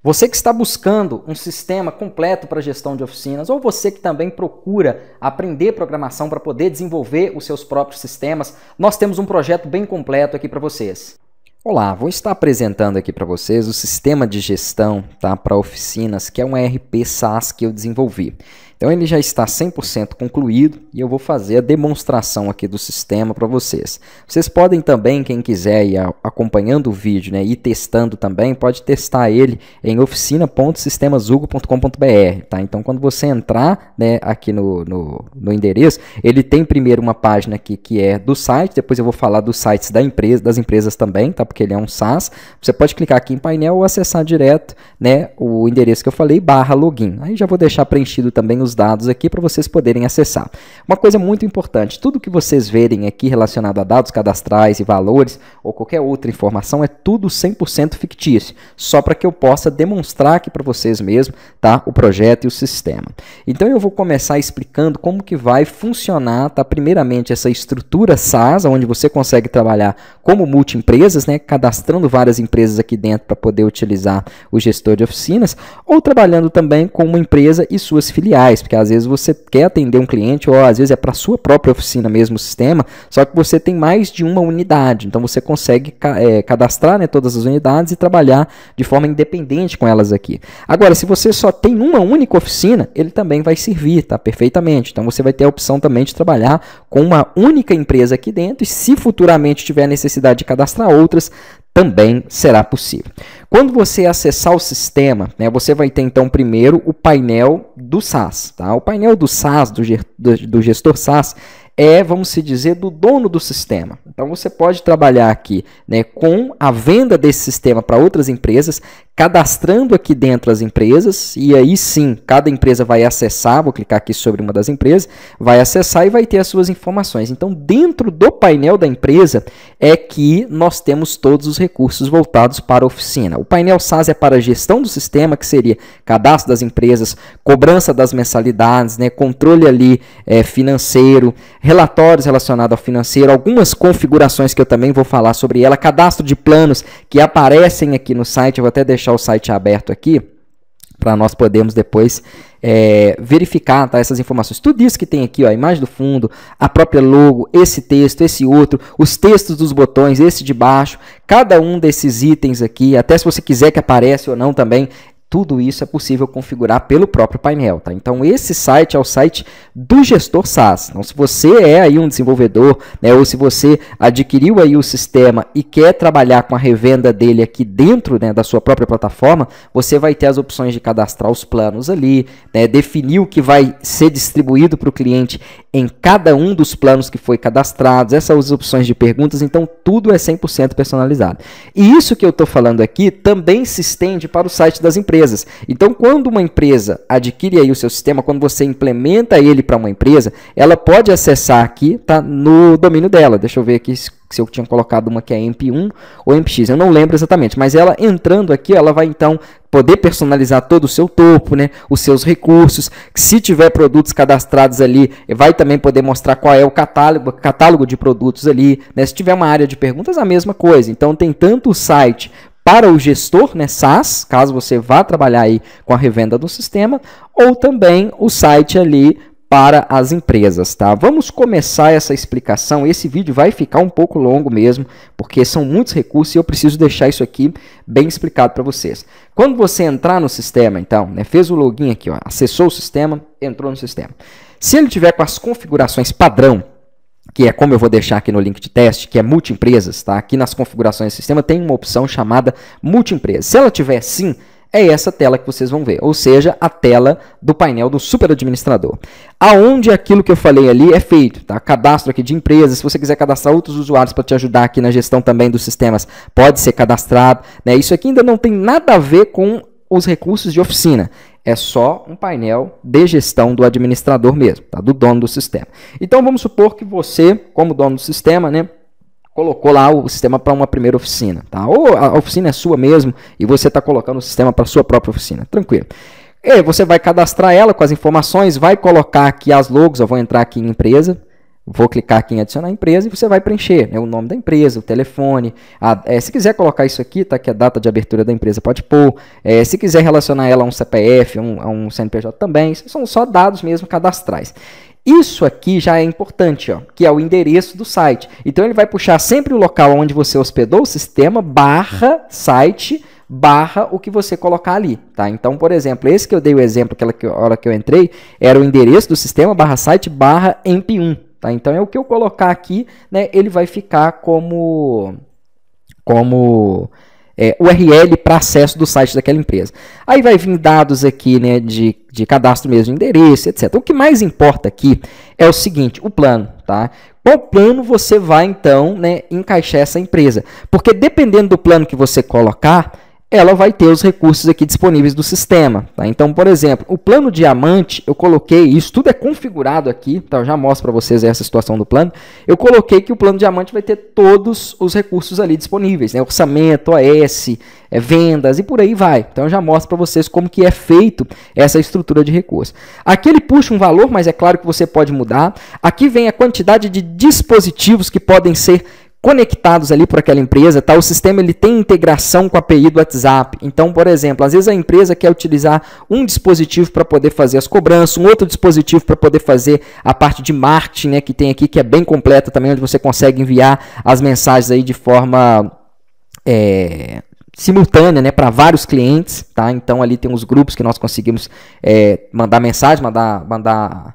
Você que está buscando um sistema completo para gestão de oficinas, ou você que também procura aprender programação para poder desenvolver os seus próprios sistemas, nós temos um projeto bem completo aqui para vocês. Olá, vou estar apresentando aqui para vocês o sistema de gestão, tá, para oficinas, que é um ERP SaaS que eu desenvolvi. Então ele já está 100% concluído e eu vou fazer a demonstração aqui do sistema para vocês. Vocês podem também, quem quiser ir acompanhando o vídeo, né, e testando também, pode testar ele em oficina.sistemazugo.com.br, tá? Então quando você entrar, né, aqui no endereço, ele tem primeiro uma página aqui que é do site, depois eu vou falar dos sites das empresas também, tá? Porque ele é um SaaS. Você pode clicar aqui em painel ou acessar direto, né, o endereço que eu falei, /login. Aí já vou deixar preenchido também os dados aqui para vocês poderem acessar. Uma coisa muito importante, tudo que vocês verem aqui relacionado a dados cadastrais e valores ou qualquer outra informação é tudo 100% fictício, só para que eu possa demonstrar aqui para vocês mesmo, tá, o projeto e o sistema. Então eu vou começar explicando como que vai funcionar, tá, primeiramente essa estrutura SaaS, onde você consegue trabalhar como multi-empresas, né, cadastrando várias empresas aqui dentro para poder utilizar o gestor de oficinas, ou trabalhando também com uma empresa e suas filiais, porque às vezes você quer atender um cliente, ou às vezes é para a sua própria oficina mesmo o sistema, só que você tem mais de uma unidade, então você consegue cadastrar, né, todas as unidades e trabalhar de forma independente com elas aqui. Agora, se você só tem uma única oficina, ele também vai servir, tá, perfeitamente. Então você vai ter a opção também de trabalhar com uma única empresa aqui dentro, e se futuramente tiver necessidade de cadastrar outras, também será possível. Quando você acessar o sistema, né, você vai ter então primeiro o painel do SaaS. Tá? O painel do SaaS, do gestor SaaS, é, vamos se dizer, do dono do sistema. Então você pode trabalhar aqui, né, com a venda desse sistema para outras empresas, cadastrando aqui dentro as empresas, e aí sim, cada empresa vai acessar, vou clicar aqui sobre uma das empresas, vai acessar e vai ter as suas informações. Então, dentro do painel da empresa é que nós temos todos os recursos voltados para a oficina. O painel SaaS é para a gestão do sistema, que seria cadastro das empresas, cobrança das mensalidades, né, controle ali financeiro, relatórios relacionados ao financeiro, algumas configurações que eu também vou falar sobre ela, cadastro de planos que aparecem aqui no site, eu vou até deixar o site aberto aqui, para nós podermos depois verificar, tá, essas informações. Tudo isso que tem aqui, ó, a imagem do fundo, a própria logo, esse texto, esse outro, os textos dos botões, esse de baixo, cada um desses itens aqui, até se você quiser que apareça ou não também, tudo isso é possível configurar pelo próprio painel, tá? Então esse site é o site do gestor SaaS. Então se você é aí um desenvolvedor, né, ou se você adquiriu aí o sistema e quer trabalhar com a revenda dele aqui dentro, né, da sua própria plataforma, você vai ter as opções de cadastrar os planos ali, né, definir o que vai ser distribuído para o cliente em cada um dos planos que foi cadastrados, essas são as opções de perguntas, então tudo é 100% personalizado. E isso que eu estou falando aqui também se estende para o site das empresas. Então, quando uma empresa adquire aí o seu sistema, quando você implementa ele para uma empresa, ela pode acessar aqui, tá, no domínio dela. Deixa eu ver aqui se eu tinha colocado uma que é MP1 ou MPX, eu não lembro exatamente, mas ela entrando aqui, ela vai então poder personalizar todo o seu topo, né, os seus recursos. Se tiver produtos cadastrados ali, vai também poder mostrar qual é o catálogo de produtos ali, né? Se tiver uma área de perguntas, a mesma coisa. Então tem tanto o site para o gestor, né, SaaS, caso você vá trabalhar aí com a revenda do sistema, ou também o site ali para as empresas, tá? Vamos começar essa explicação. Esse vídeo vai ficar um pouco longo mesmo, porque são muitos recursos e eu preciso deixar isso aqui bem explicado para vocês. Quando você entrar no sistema, então, né, fez o login aqui, ó, acessou o sistema, entrou no sistema. Se ele tiver com as configurações padrão, que é como eu vou deixar aqui no link de teste, que é multi-empresas, tá? Aqui nas configurações do sistema tem uma opção chamada multi-empresas. Se ela tiver sim, é essa tela que vocês vão ver, ou seja, a tela do painel do super administrador. Aonde aquilo que eu falei ali é feito, tá? Cadastro aqui de empresas, se você quiser cadastrar outros usuários para te ajudar aqui na gestão também dos sistemas, pode ser cadastrado, né? Isso aqui ainda não tem nada a ver com os recursos de oficina. É só um painel de gestão do administrador mesmo, tá? Do dono do sistema. Então vamos supor que você, como dono do sistema, né, colocou lá o sistema para uma primeira oficina, tá? Ou a oficina é sua mesmo e você está colocando o sistema para a sua própria oficina, tranquilo. E você vai cadastrar ela com as informações, vai colocar aqui as logos, eu vou entrar aqui em empresa, vou clicar aqui em adicionar empresa e você vai preencher, né, o nome da empresa, o telefone. Se quiser colocar isso aqui, tá, que é a data de abertura da empresa, pode pôr. Se quiser relacionar ela a um CPF, a um CNPJ também, são só dados mesmo cadastrais. Isso aqui já é importante, ó, que é o endereço do site. Então ele vai puxar sempre o local onde você hospedou o sistema, barra site, barra o que você colocar ali, tá? Então, por exemplo, esse que eu dei o exemplo, aquela hora que eu entrei, era o endereço do sistema, barra site, barra emp1, tá? Então é o que eu colocar aqui, né, ele vai ficar como URL para acesso do site daquela empresa. Aí vai vir dados aqui, né, de cadastro mesmo, endereço, etc. O que mais importa aqui é o seguinte, o plano, tá? Qual plano você vai, então, né, encaixar essa empresa? Porque dependendo do plano que você colocar, ela vai ter os recursos aqui disponíveis do sistema, tá? Então, por exemplo, o plano diamante, eu coloquei, isso tudo é configurado aqui, tá? Eu já mostro para vocês essa situação do plano. Eu coloquei que o plano diamante vai ter todos os recursos ali disponíveis, né? Orçamento, OS, vendas e por aí vai. Então, eu já mostro para vocês como que é feito essa estrutura de recursos. Aqui ele puxa um valor, mas é claro que você pode mudar. Aqui vem a quantidade de dispositivos que podem ser conectados ali por aquela empresa, tá? O sistema ele tem integração com a API do WhatsApp. Então, por exemplo, às vezes a empresa quer utilizar um dispositivo para poder fazer as cobranças, um outro dispositivo para poder fazer a parte de marketing, né, que tem aqui, que é bem completa também, onde você consegue enviar as mensagens aí de forma simultânea, né, para vários clientes, tá? Então ali tem uns grupos que nós conseguimos mandar mensagem, mandar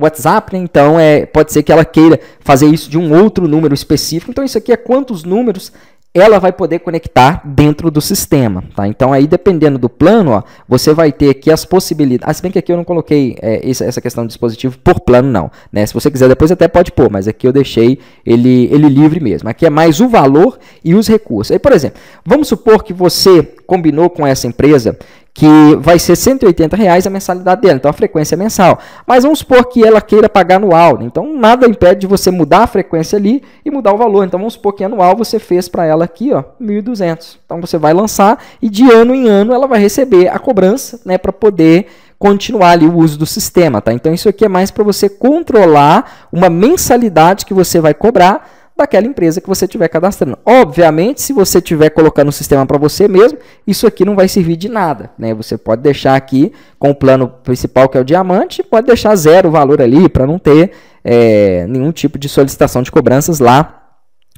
WhatsApp, né? Então pode ser que ela queira fazer isso de um outro número específico. Então isso aqui é quantos números ela vai poder conectar dentro do sistema, tá? Então aí dependendo do plano, ó, você vai ter aqui as possibilidades. Se bem que aqui eu não coloquei essa questão do dispositivo por plano não, né? Se você quiser depois até pode pôr, mas aqui eu deixei ele livre mesmo. Aqui é mais o valor e os recursos. Aí, por exemplo, vamos supor que você combinou com essa empresa que vai ser R$180 a mensalidade dela, então a frequência é mensal. Mas vamos supor que ela queira pagar anual, então nada impede de você mudar a frequência ali e mudar o valor. Então vamos supor que anual você fez para ela aqui, ó, 1.200. Então você vai lançar e de ano em ano ela vai receber a cobrança, né, para poder continuar ali o uso do sistema, tá? Então isso aqui é mais para você controlar uma mensalidade que você vai cobrar daquela empresa que você estiver cadastrando. Obviamente, se você estiver colocando o sistema para você mesmo, isso aqui não vai servir de nada, né? Você pode deixar aqui com o plano principal, que é o diamante, pode deixar zero o valor ali para não ter nenhum tipo de solicitação de cobranças lá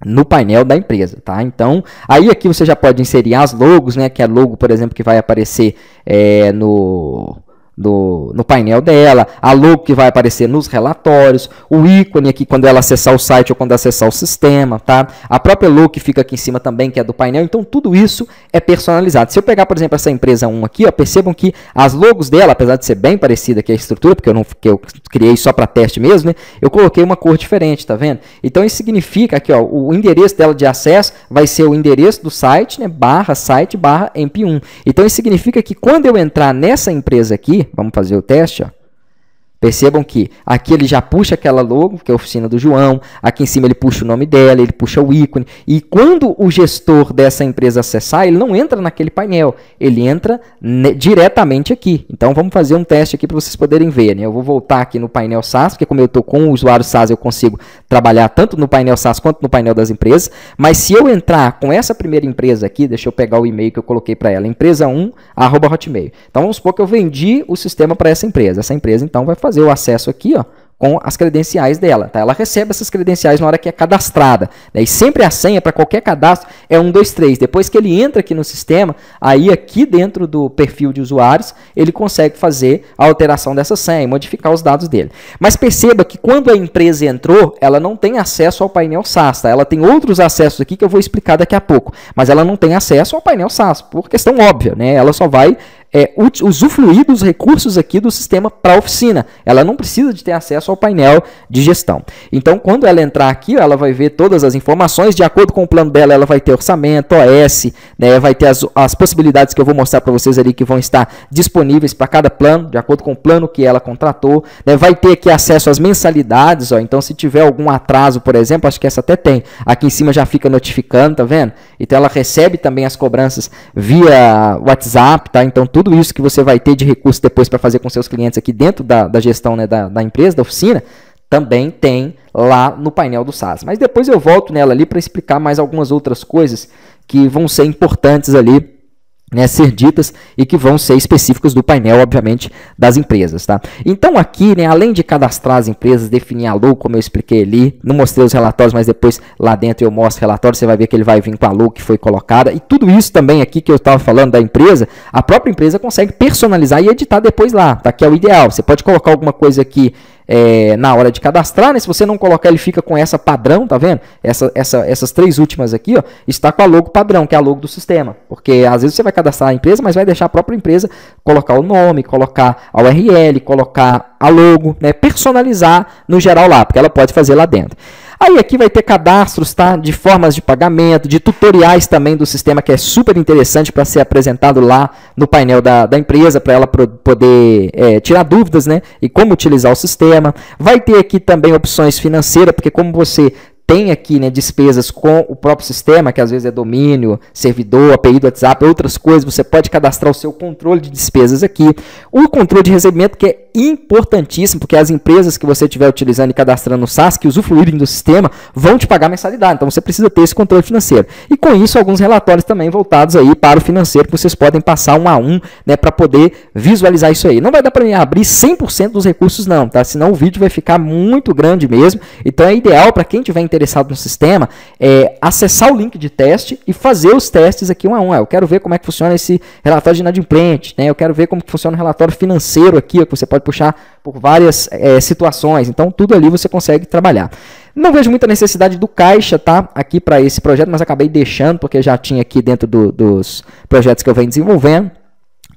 no painel da empresa, tá? Então, aí aqui você já pode inserir as logos, né? Que é a logo, por exemplo, que vai aparecer no painel dela, a logo que vai aparecer nos relatórios, o ícone aqui quando ela acessar o site ou quando acessar o sistema, tá? A própria logo que fica aqui em cima também, que é do painel. Então, tudo isso é personalizado. Se eu pegar, por exemplo, essa empresa 1 aqui, ó, percebam que as logos dela, apesar de ser bem parecida aqui a estrutura, porque eu criei só para teste mesmo, né? Eu coloquei uma cor diferente, tá vendo? Então, isso significa que, ó, o endereço dela de acesso vai ser o endereço do site, né? Barra site, barra emp1. Então, isso significa que quando eu entrar nessa empresa aqui, vamos fazer o teste, ó. Percebam que aqui ele já puxa aquela logo, que é a oficina do João, aqui em cima ele puxa o nome dela, ele puxa o ícone, e quando o gestor dessa empresa acessar, ele não entra naquele painel, ele entra diretamente aqui. Então vamos fazer um teste aqui para vocês poderem ver, né? Eu vou voltar aqui no painel SaaS, porque como eu estou com o usuário SaaS, eu consigo trabalhar tanto no painel SaaS quanto no painel das empresas, mas se eu entrar com essa primeira empresa aqui, deixa eu pegar o e-mail que eu coloquei para ela, empresa1@hotmail. Então vamos supor que eu vendi o sistema para essa empresa então vai fazer o acesso aqui, ó, com as credenciais dela, tá? Ela recebe essas credenciais na hora que é cadastrada, né? E sempre a senha para qualquer cadastro é 123. Depois que ele entra aqui no sistema, aí aqui dentro do perfil de usuários, ele consegue fazer a alteração dessa senha e modificar os dados dele. Mas perceba que quando a empresa entrou, ela não tem acesso ao painel SaaS, tá? Ela tem outros acessos aqui que eu vou explicar daqui a pouco, mas ela não tem acesso ao painel SaaS, por questão óbvia, né? Ela só vai usufruir dos recursos aqui do sistema para a oficina. Ela não precisa de ter acesso ao painel de gestão. Então, quando ela entrar aqui, ela vai ver todas as informações. De acordo com o plano dela, ela vai ter orçamento, OS, né, vai ter as possibilidades que eu vou mostrar para vocês ali que vão estar disponíveis para cada plano, de acordo com o plano que ela contratou. Né, vai ter aqui acesso às mensalidades. Ó, então, se tiver algum atraso, por exemplo, acho que essa até tem. Aqui em cima já fica notificando, tá vendo? Então, ela recebe também as cobranças via WhatsApp, tá? Então, tudo isso que você vai ter de recurso depois para fazer com seus clientes aqui dentro da gestão, né, da empresa, da oficina, também tem lá no painel do SaaS. Mas depois eu volto nela ali para explicar mais algumas outras coisas que vão ser importantes ali, né, ser ditas e que vão ser específicas do painel, obviamente, das empresas, tá? Então aqui, né, além de cadastrar as empresas, definir a logo, como eu expliquei ali, não mostrei os relatórios, mas depois lá dentro eu mostro o relatório, você vai ver que ele vai vir com a logo que foi colocada, e tudo isso também aqui que eu estava falando da empresa, a própria empresa consegue personalizar e editar depois lá, tá? Que é o ideal. Você pode colocar alguma coisa aqui na hora de cadastrar, né? Se você não colocar, ele fica com essa padrão, tá vendo? Essas três últimas aqui, ó, está com a logo padrão, que é a logo do sistema. Porque às vezes você vai cadastrar a empresa, mas vai deixar a própria empresa colocar o nome, colocar a URL, colocar a logo, né? Personalizar no geral lá, porque ela pode fazer lá dentro. Aí aqui vai ter cadastros, tá? De formas de pagamento, de tutoriais também do sistema, que é super interessante para ser apresentado lá no painel da empresa, para ela poder tirar dúvidas, né? E como utilizar o sistema. Vai ter aqui também opções financeiras, porque como você tem aqui, né, despesas com o próprio sistema, que às vezes é domínio, servidor, API do WhatsApp, outras coisas, você pode cadastrar o seu controle de despesas aqui. O controle de recebimento, que é importantíssimo, porque as empresas que você estiver utilizando e cadastrando no SaaS, que usufruírem do sistema, vão te pagar mensalidade. Então você precisa ter esse controle financeiro. E com isso, alguns relatórios também voltados aí para o financeiro, que vocês podem passar um a um, né, para poder visualizar isso aí. Não vai dar para mim abrir 100% dos recursos não, tá? Senão o vídeo vai ficar muito grande mesmo. Então é ideal para quem tiver interessado no sistema, acessar o link de teste e fazer os testes aqui um a um. Eu quero ver como é que funciona esse relatório de inadimplente, né? Eu quero ver como que funciona o relatório financeiro aqui, que você pode puxar por várias situações. Então, tudo ali você consegue trabalhar. Não vejo muita necessidade do caixa, tá? Aqui para esse projeto, mas acabei deixando, porque já tinha aqui dentro dos projetos que eu venho desenvolvendo.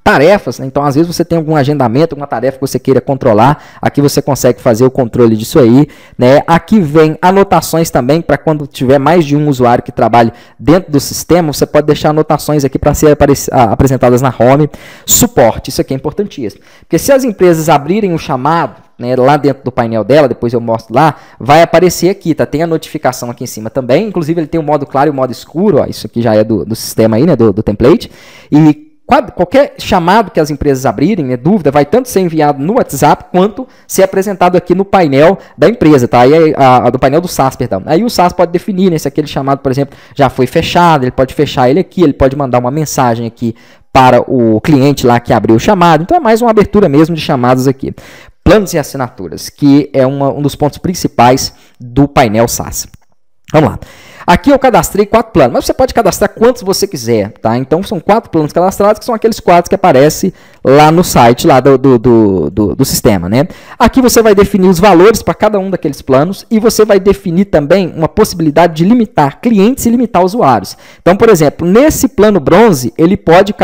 Tarefas, né? Então às vezes você tem algum agendamento, alguma tarefa que você queira controlar, aqui você consegue fazer o controle disso aí, né? Aqui vem anotações também para quando tiver mais de um usuário que trabalhe dentro do sistema, você pode deixar anotações aqui para ser apresentadas na home. Suporte, isso aqui é importantíssimo, porque se as empresas abrirem um chamado, né, lá dentro do painel dela, depois eu mostro lá, vai aparecer aqui, tá? Tem a notificação aqui em cima também, inclusive ele tem o modo claro e o modo escuro, ó, isso aqui já é do sistema aí, né, do template, e qualquer chamado que as empresas abrirem, né, dúvida, vai tanto ser enviado no WhatsApp quanto ser apresentado aqui no painel da empresa, tá? Aí do painel do SaaS, perdão. Aí o SaaS pode definir, né, se aquele chamado, por exemplo, já foi fechado, ele pode fechar ele aqui, ele pode mandar uma mensagem aqui para o cliente lá que abriu o chamado. Então é mais uma abertura mesmo de chamados aqui. Planos e assinaturas, que é um dos pontos principais do painel SaaS. Vamos lá. Aqui eu cadastrei 4 planos, mas você pode cadastrar quantos você quiser, tá? Então são 4 planos cadastrados, que são aqueles 4 que aparecem lá no site lá do sistema, né? Aqui você vai definir os valores para cada um daqueles planos e você vai definir também uma possibilidade de limitar clientes e limitar usuários. Então, por exemplo, nesse plano bronze, ele pode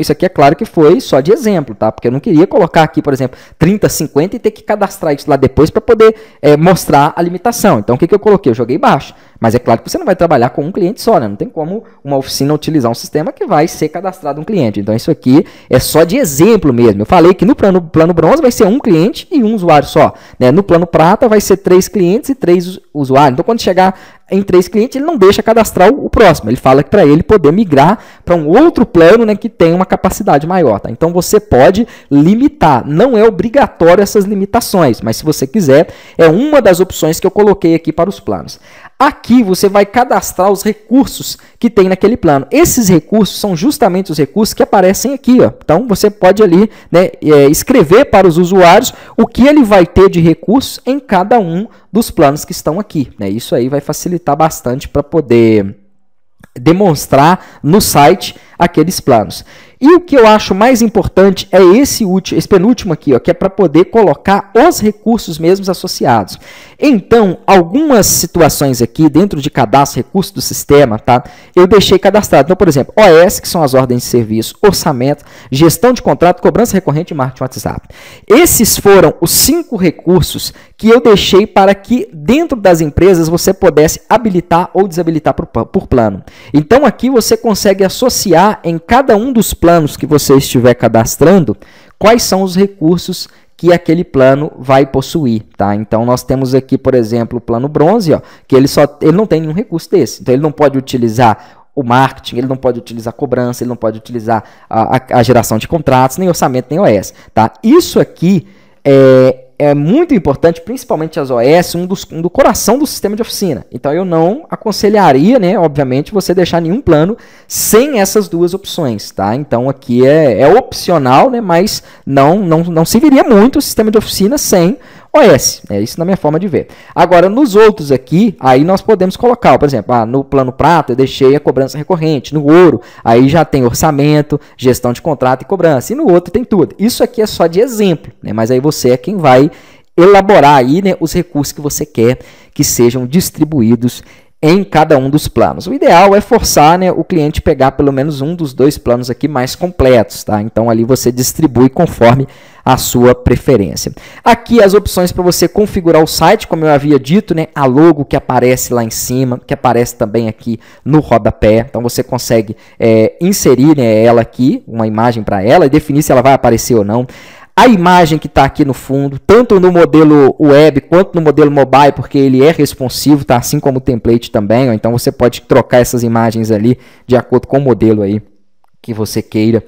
isso aqui é claro que foi só de exemplo, tá? Porque eu não queria colocar aqui, por exemplo, 30, 50 e ter que cadastrar isso lá depois para poder mostrar a limitação. Então, o que eu coloquei? Eu joguei baixo. Mas é claro que você não vai trabalhar com um cliente só, né? Não tem como uma oficina utilizar um sistema que vai ser cadastrado um cliente. Então, isso aqui é só de exemplo mesmo. Eu falei que no plano bronze vai ser um cliente e um usuário só, né? No plano prata vai ser 3 clientes e 3 usuários. Então, quando chegar em 3 clientes, ele não deixa cadastrar o próximo. Ele fala que para ele poder migrar para um outro plano, né, que tem uma capacidade maior. Tá? Então, você pode limitar. Não é obrigatório essas limitações, mas se você quiser, é uma das opções que eu coloquei aqui para os planos. Aqui você vai cadastrar os recursos que tem naquele plano. Esses recursos são justamente os recursos que aparecem aqui, ó. Então você pode ali, né, escrever para os usuários o que ele vai ter de recursos em cada um dos planos que estão aqui, né? Isso aí vai facilitar bastante para poder demonstrar no site aqueles planos. E o que eu acho mais importante é esse penúltimo aqui, ó, que é para poder colocar os recursos mesmos associados. Então, algumas situações aqui, dentro de cadastro recursos do sistema, tá? Eu deixei cadastrado. Então, por exemplo, OS, que são as ordens de serviço, orçamento, gestão de contrato, cobrança recorrente e marketing WhatsApp. Esses foram os 5 recursos que eu deixei para que dentro das empresas você pudesse habilitar ou desabilitar por plano. Então, aqui você consegue associar em cada um dos planos que você estiver cadastrando quais são os recursos que aquele plano vai possuir, tá? Então nós temos aqui, por exemplo, o plano bronze, ó, que ele não tem nenhum recurso desse. Então ele não pode utilizar o marketing, ele não pode utilizar a cobrança, ele não pode utilizar a geração de contratos, nem orçamento, nem OS, tá? Isso aqui é muito importante, principalmente as OS, do coração do sistema de oficina. Então eu não aconselharia, né, obviamente, você deixar nenhum plano sem essas duas opções, tá? Então aqui é opcional, né, mas não serviria muito o sistema de oficina sem OS, é isso na minha forma de ver. Agora, nos outros aqui, aí nós podemos colocar, por exemplo, no plano prata eu deixei a cobrança recorrente, no ouro, aí já tem orçamento, gestão de contrato e cobrança, e no outro tem tudo. Isso aqui é só de exemplo, né? Mas aí você é quem vai elaborar aí, né, os recursos que você quer que sejam distribuídos em cada um dos planos. O ideal é forçar, né, o cliente pegar pelo menos um dos dois planos aqui mais completos, tá? Então ali você distribui conforme a sua preferência. Aqui as opções para você configurar o site, como eu havia dito, né, a logo que aparece lá em cima, que aparece também aqui no rodapé. Então você consegue inserir, né, ela aqui, uma imagem para ela e definir se ela vai aparecer ou não. A imagem que está aqui no fundo, tanto no modelo web quanto no modelo mobile, porque ele é responsivo, tá? Assim como o template também, ó, então você pode trocar essas imagens ali de acordo com o modelo aí que você queira.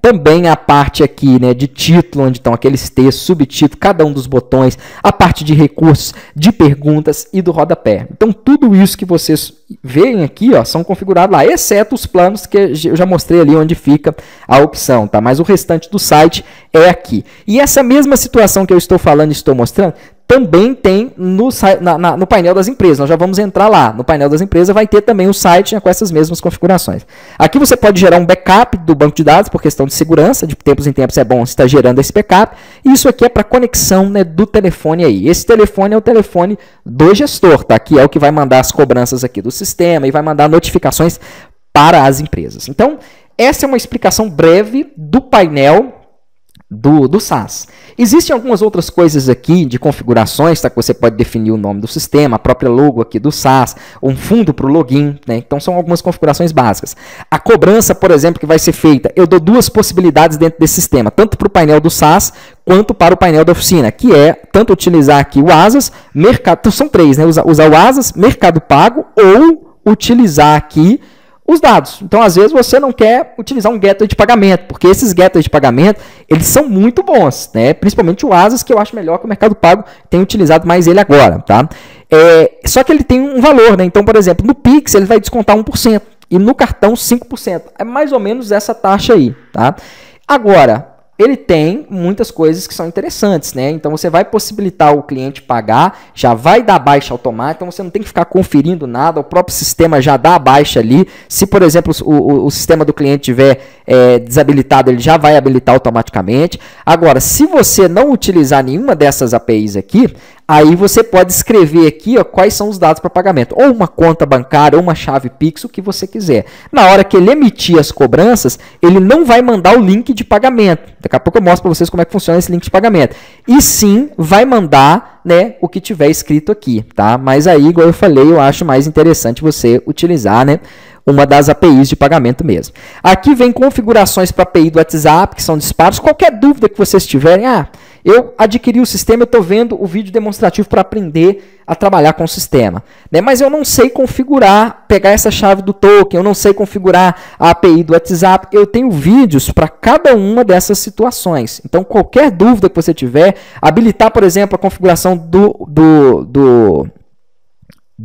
Também a parte aqui, né, de título, onde estão aqueles textos, subtítulo, cada um dos botões, a parte de recursos, de perguntas e do rodapé. Então, tudo isso que vocês veem aqui, ó, são configurados lá, exceto os planos que eu já mostrei ali onde fica a opção, tá? Mas o restante do site é aqui. E essa mesma situação que eu estou falando e estou mostrando, também tem no painel das empresas. Nós já vamos entrar lá. No painel das empresas vai ter também o site, né, com essas mesmas configurações. Aqui você pode gerar um backup do banco de dados por questão de segurança. De tempos em tempos é bom estar gerando esse backup. E isso aqui é para conexão, né, do telefone aí. Esse telefone é o telefone do gestor, tá? Que é o que vai mandar as cobranças aqui do sistema e vai mandar notificações para as empresas. Então, essa é uma explicação breve do painel do SaaS. Existem algumas outras coisas aqui de configurações, tá? Que você pode definir o nome do sistema, a própria logo aqui do SaaS, um fundo para o login, né? Então são algumas configurações básicas. A cobrança, por exemplo, que vai ser feita, eu dou duas possibilidades dentro desse sistema, tanto para o painel do SaaS quanto para o painel da oficina, que é tanto utilizar aqui o Asas, então são três, né? Usar o Asas, Mercado Pago ou utilizar aqui os dados. Então, às vezes, você não quer utilizar um gateway de pagamento, porque esses gateways de pagamento, eles são muito bons, né? Principalmente o Asas, que eu acho melhor que o Mercado Pago, tem utilizado mais ele agora, tá? Só que ele tem um valor, né? Então, por exemplo, no Pix, ele vai descontar 1%, e no cartão 5%. É mais ou menos essa taxa aí, tá? Agora, ele tem muitas coisas que são interessantes, né? Então você vai possibilitar o cliente pagar, já vai dar baixa automática, então você não tem que ficar conferindo nada, o próprio sistema já dá a baixa ali. Se, por exemplo, o sistema do cliente estiver desabilitado, ele já vai habilitar automaticamente. Agora, se você não utilizar nenhuma dessas APIs aqui, aí você pode escrever aqui, ó, quais são os dados para pagamento. Ou uma conta bancária, ou uma chave Pix, o que você quiser. Na hora que ele emitir as cobranças, ele não vai mandar o link de pagamento. Daqui a pouco eu mostro para vocês como é que funciona esse link de pagamento. E sim, vai mandar, né, o que tiver escrito aqui, tá? Mas aí, igual eu falei, eu acho mais interessante você utilizar, né, uma das APIs de pagamento mesmo. Aqui vem configurações para API do WhatsApp, que são disparos. Qualquer dúvida que vocês tiverem, eu adquiri o sistema, eu estou vendo o vídeo demonstrativo para aprender a trabalhar com o sistema, né? Mas eu não sei configurar, pegar essa chave do token, eu não sei configurar a API do WhatsApp. Eu tenho vídeos para cada uma dessas situações. Então, qualquer dúvida que você tiver, habilitar, por exemplo, a configuração do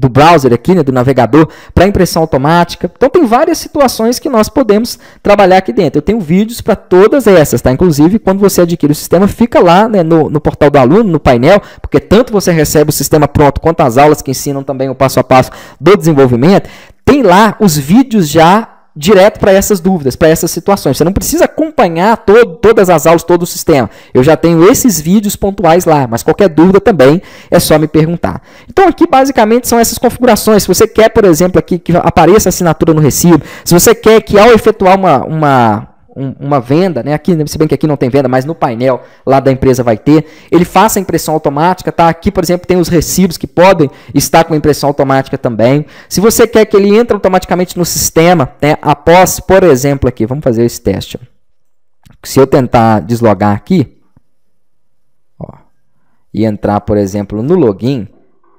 browser aqui, né, do navegador, para impressão automática. Então, tem várias situações que nós podemos trabalhar aqui dentro. Eu tenho vídeos para todas essas, tá? Inclusive, quando você adquire o sistema, fica lá, né, no portal do aluno, no painel, porque tanto você recebe o sistema pronto, quanto as aulas que ensinam também o passo a passo do desenvolvimento, tem lá os vídeos já direto para essas dúvidas, para essas situações. Você não precisa acompanhar todas as aulas, todo o sistema. Eu já tenho esses vídeos pontuais lá, mas qualquer dúvida também é só me perguntar. Então aqui basicamente são essas configurações. Se você quer, por exemplo, aqui que apareça a assinatura no recibo, se você quer que ao efetuar uma venda, né? Aqui, se bem que aqui não tem venda, mas no painel lá da empresa vai ter, ele faça a impressão automática, tá? Aqui, por exemplo, tem os recibos que podem estar com impressão automática também. Se você quer que ele entre automaticamente no sistema, né? Após, por exemplo, aqui, vamos fazer esse teste. Se eu tentar deslogar aqui, ó, e entrar, por exemplo, no login,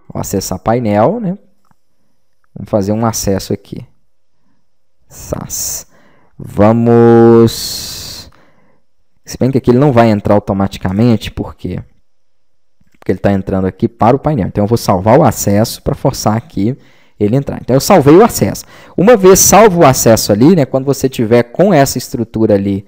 vou acessar painel, né? Vamos fazer um acesso aqui. SaaS. Vamos... Se bem que aqui ele não vai entrar automaticamente, por quê? Porque ele está entrando aqui para o painel. Então eu vou salvar o acesso para forçar aqui ele entrar. Então eu salvei o acesso. Uma vez salvo o acesso ali, né, quando você tiver com essa estrutura ali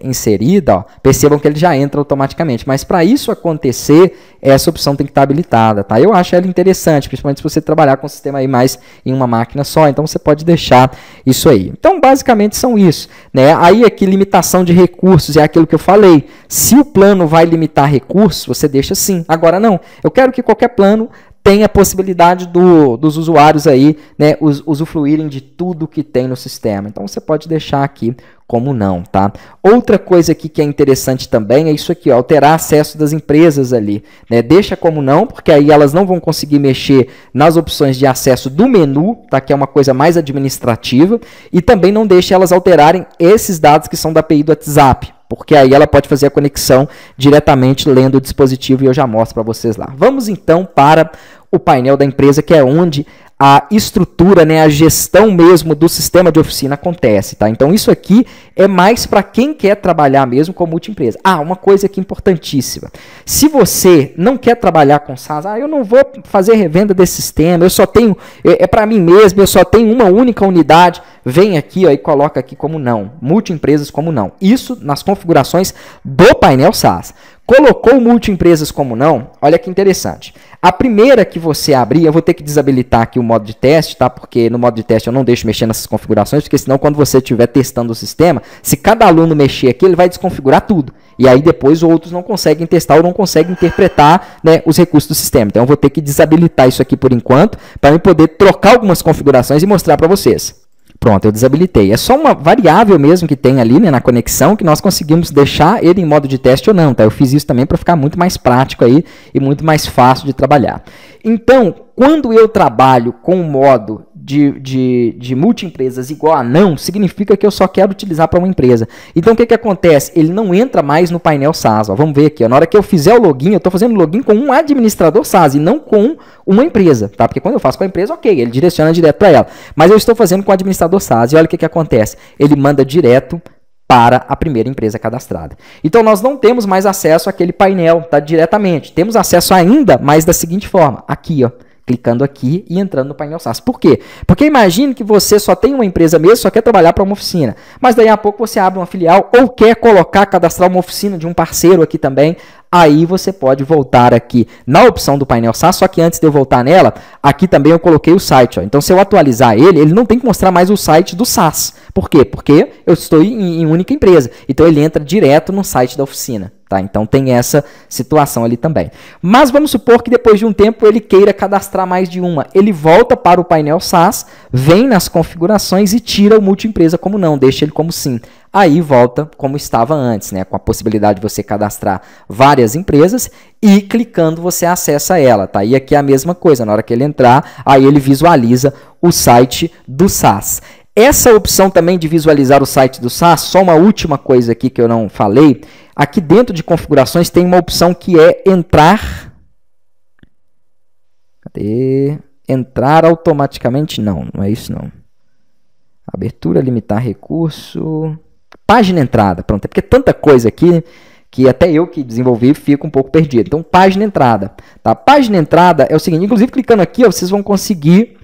inserida, ó, percebam que ele já entra automaticamente. Mas para isso acontecer, essa opção tem que estar habilitada, tá? Eu acho ela interessante, principalmente se você trabalhar com o sistema aí mais em uma máquina só, então você pode deixar isso aí. Então basicamente são isso, né? Aí aqui limitação de recursos é aquilo que eu falei. Se o plano vai limitar recursos, você deixa assim. Agora não, eu quero que qualquer plano tem a possibilidade dos usuários aí, né, usufruírem de tudo que tem no sistema. Então você pode deixar aqui como não, tá? Outra coisa aqui que é interessante também é isso aqui, ó, alterar acesso das empresas ali, né? Deixa como não, porque aí elas não vão conseguir mexer nas opções de acesso do menu, tá? Que é uma coisa mais administrativa, e também não deixa elas alterarem esses dados que são da API do WhatsApp, porque aí ela pode fazer a conexão diretamente lendo o dispositivo e eu já mostro para vocês lá. Vamos então para o painel da empresa, que é onde a estrutura, né, a gestão mesmo do sistema de oficina acontece, tá? Então isso aqui é mais para quem quer trabalhar mesmo com multiempresa. Ah, uma coisa aqui importantíssima. Se você não quer trabalhar com SaaS, eu não vou fazer revenda desse sistema, eu só tenho, é para mim mesmo, eu só tenho uma única unidade, vem aqui ó, e coloca aqui como não, multiempresas como não. Isso nas configurações do painel SaaS. Colocou multiempresas como não, olha que interessante. A primeira que você abrir, eu vou ter que desabilitar aqui o modo de teste, tá? Porque no modo de teste eu não deixo mexer nessas configurações, porque senão quando você estiver testando o sistema, se cada aluno mexer aqui, ele vai desconfigurar tudo. E aí depois outros não conseguem testar ou não conseguem interpretar, né, os recursos do sistema. Então eu vou ter que desabilitar isso aqui por enquanto, para eu poder trocar algumas configurações e mostrar para vocês. Pronto, eu desabilitei. É só uma variável mesmo que tem ali, né, na conexão, que nós conseguimos deixar ele em modo de teste ou não, tá? Eu fiz isso também para ficar muito mais prático aí e muito mais fácil de trabalhar. Então, quando eu trabalho com o modo de multiempresas igual a não, significa que eu só quero utilizar para uma empresa. Então, o que acontece? Ele não entra mais no painel SaaS. Ó. Vamos ver aqui. Ó. Na hora que eu fizer o login, eu estou fazendo login com um administrador SaaS e não com uma empresa. Tá? Porque quando eu faço com a empresa, ok, ele direciona direto para ela. Mas eu estou fazendo com o administrador SaaS. E olha o que acontece. Ele manda direto para a primeira empresa cadastrada. Então, nós não temos mais acesso àquele painel, tá, diretamente. Temos acesso ainda, mas da seguinte forma. Aqui, ó. Clicando aqui e entrando no painel SaaS. Por quê? Porque imagine que você só tem uma empresa mesmo, só quer trabalhar para uma oficina. Mas daí a pouco você abre uma filial ou quer cadastrar uma oficina de um parceiro aqui também. Aí você pode voltar aqui na opção do painel SaaS, só que antes de eu voltar nela, aqui também eu coloquei o site. Ó. Então, se eu atualizar ele não tem que mostrar mais o site do SaaS. Por quê? Porque eu estou em única empresa. Então, ele entra direto no site da oficina. Tá? Então, tem essa situação ali também. Mas vamos supor que depois de um tempo ele queira cadastrar mais de uma. Ele volta para o painel SaaS, vem nas configurações e tira o multiempresa como não, deixa ele como sim. Aí volta como estava antes, né? Com a possibilidade de você cadastrar várias empresas e clicando você acessa ela. Tá? E aqui é a mesma coisa, na hora que ele entrar, aí ele visualiza o site do SaaS. Essa opção também de visualizar o site do SaaS, só uma última coisa aqui que eu não falei, aqui dentro de configurações tem uma opção que é entrar... Cadê? Entrar automaticamente? Não, não é isso não. Abertura, limitar recurso... Página entrada, pronto, é porque é tanta coisa aqui que até eu que desenvolvi fico um pouco perdido. Então, página entrada. Tá? Página entrada é o seguinte, inclusive clicando aqui, ó, vocês vão conseguir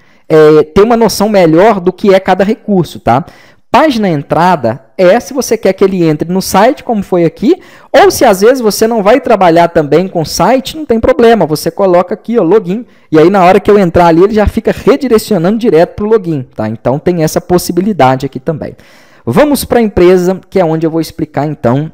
ter uma noção melhor do que é cada recurso. Tá? Página entrada é se você quer que ele entre no site, como foi aqui, ou se às vezes você não vai trabalhar também com site, não tem problema, você coloca aqui, ó, login, e aí na hora que eu entrar ali, ele já fica redirecionando direto para o login. Tá? Então, tem essa possibilidade aqui também. Vamos para a empresa, que é onde eu vou explicar, então,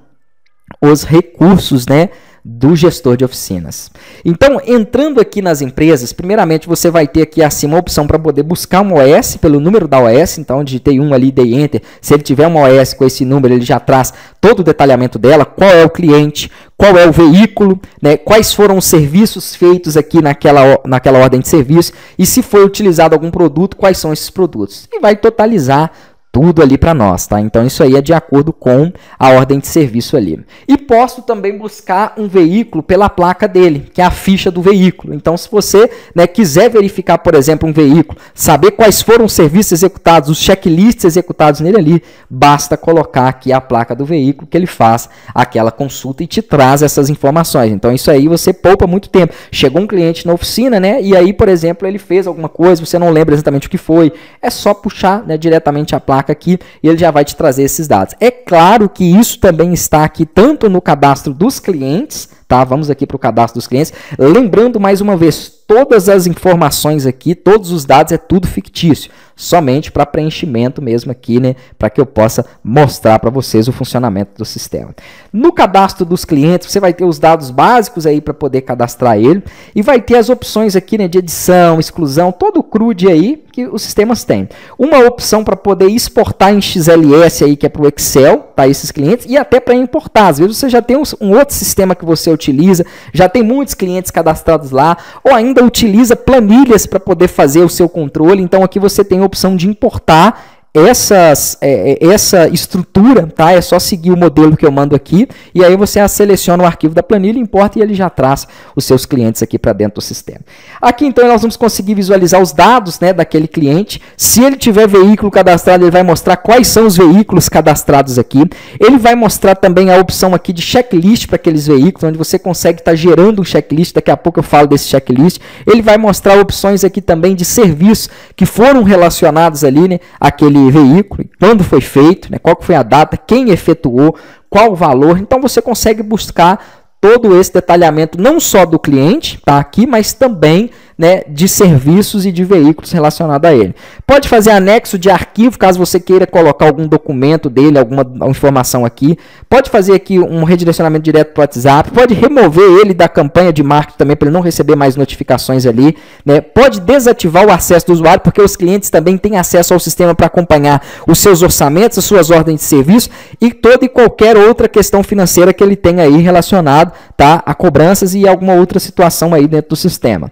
os recursos, né, do gestor de oficinas. Então, entrando aqui nas empresas, primeiramente você vai ter aqui acima a opção para poder buscar uma OS pelo número da OS. Então, digitei 1 ali, dei Enter. Se ele tiver uma OS com esse número, ele já traz todo o detalhamento dela, qual é o cliente, qual é o veículo, né, quais foram os serviços feitos aqui naquela ordem de serviço e se foi utilizado algum produto, quais são esses produtos. E vai totalizar tudo ali para nós, tá? Então isso aí é de acordo com a ordem de serviço ali. E posso também buscar um veículo pela placa dele, que é a ficha do veículo. Então se você, né, quiser verificar, por exemplo, um veículo, saber quais foram os serviços executados, os checklists executados nele ali, basta colocar aqui a placa do veículo que ele faz aquela consulta e te traz essas informações. Então isso aí você poupa muito tempo. Chegou um cliente na oficina, né, e aí, por exemplo, ele fez alguma coisa, você não lembra exatamente o que foi, é só puxar, né, diretamente a placa aqui e ele já vai te trazer esses dados. É claro que isso também está aqui tanto no cadastro dos clientes, tá? Vamos aqui para o cadastro dos clientes. Lembrando mais uma vez, todas as informações aqui, todos os dados é tudo fictício, somente para preenchimento mesmo aqui, né? Para que eu possa mostrar para vocês o funcionamento do sistema. No cadastro dos clientes, você vai ter os dados básicos aí para poder cadastrar ele e vai ter as opções aqui, né, de edição, exclusão, todo o CRUD aí que os sistemas têm. Uma opção para poder exportar em XLS aí, que é para o Excel, tá? Esses clientes, e até para importar. Às vezes você já tem um outro sistema que você utiliza, já tem muitos clientes cadastrados lá, ou ainda utiliza planilhas para poder fazer o seu controle. Então aqui você tem a opção de importar essa estrutura, tá? É só seguir o modelo que eu mando aqui e aí você seleciona o arquivo da planilha, importa e ele já traz os seus clientes aqui para dentro do sistema. Aqui então nós vamos conseguir visualizar os dados, né, daquele cliente. Se ele tiver veículo cadastrado, ele vai mostrar quais são os veículos cadastrados aqui. Ele vai mostrar também a opção aqui de checklist para aqueles veículos, onde você consegue estar gerando um checklist. Daqui a pouco eu falo desse checklist. Ele vai mostrar opções aqui também de serviços que foram relacionados ali, né, àquele veículo, quando foi feito, né, qual foi a data, quem efetuou, qual o valor. Então você consegue buscar todo esse detalhamento não só do cliente, tá aqui, mas também, né, de serviços e de veículos relacionados a ele. Pode fazer anexo de arquivo, caso você queira colocar algum documento dele, alguma informação aqui. Pode fazer aqui um redirecionamento direto para o WhatsApp. Pode remover ele da campanha de marketing também, para ele não receber mais notificações ali, né? Pode desativar o acesso do usuário, porque os clientes também têm acesso ao sistema para acompanhar os seus orçamentos, as suas ordens de serviço e toda e qualquer outra questão financeira que ele tenha aí relacionado, tá, a cobranças e alguma outra situação aí dentro do sistema.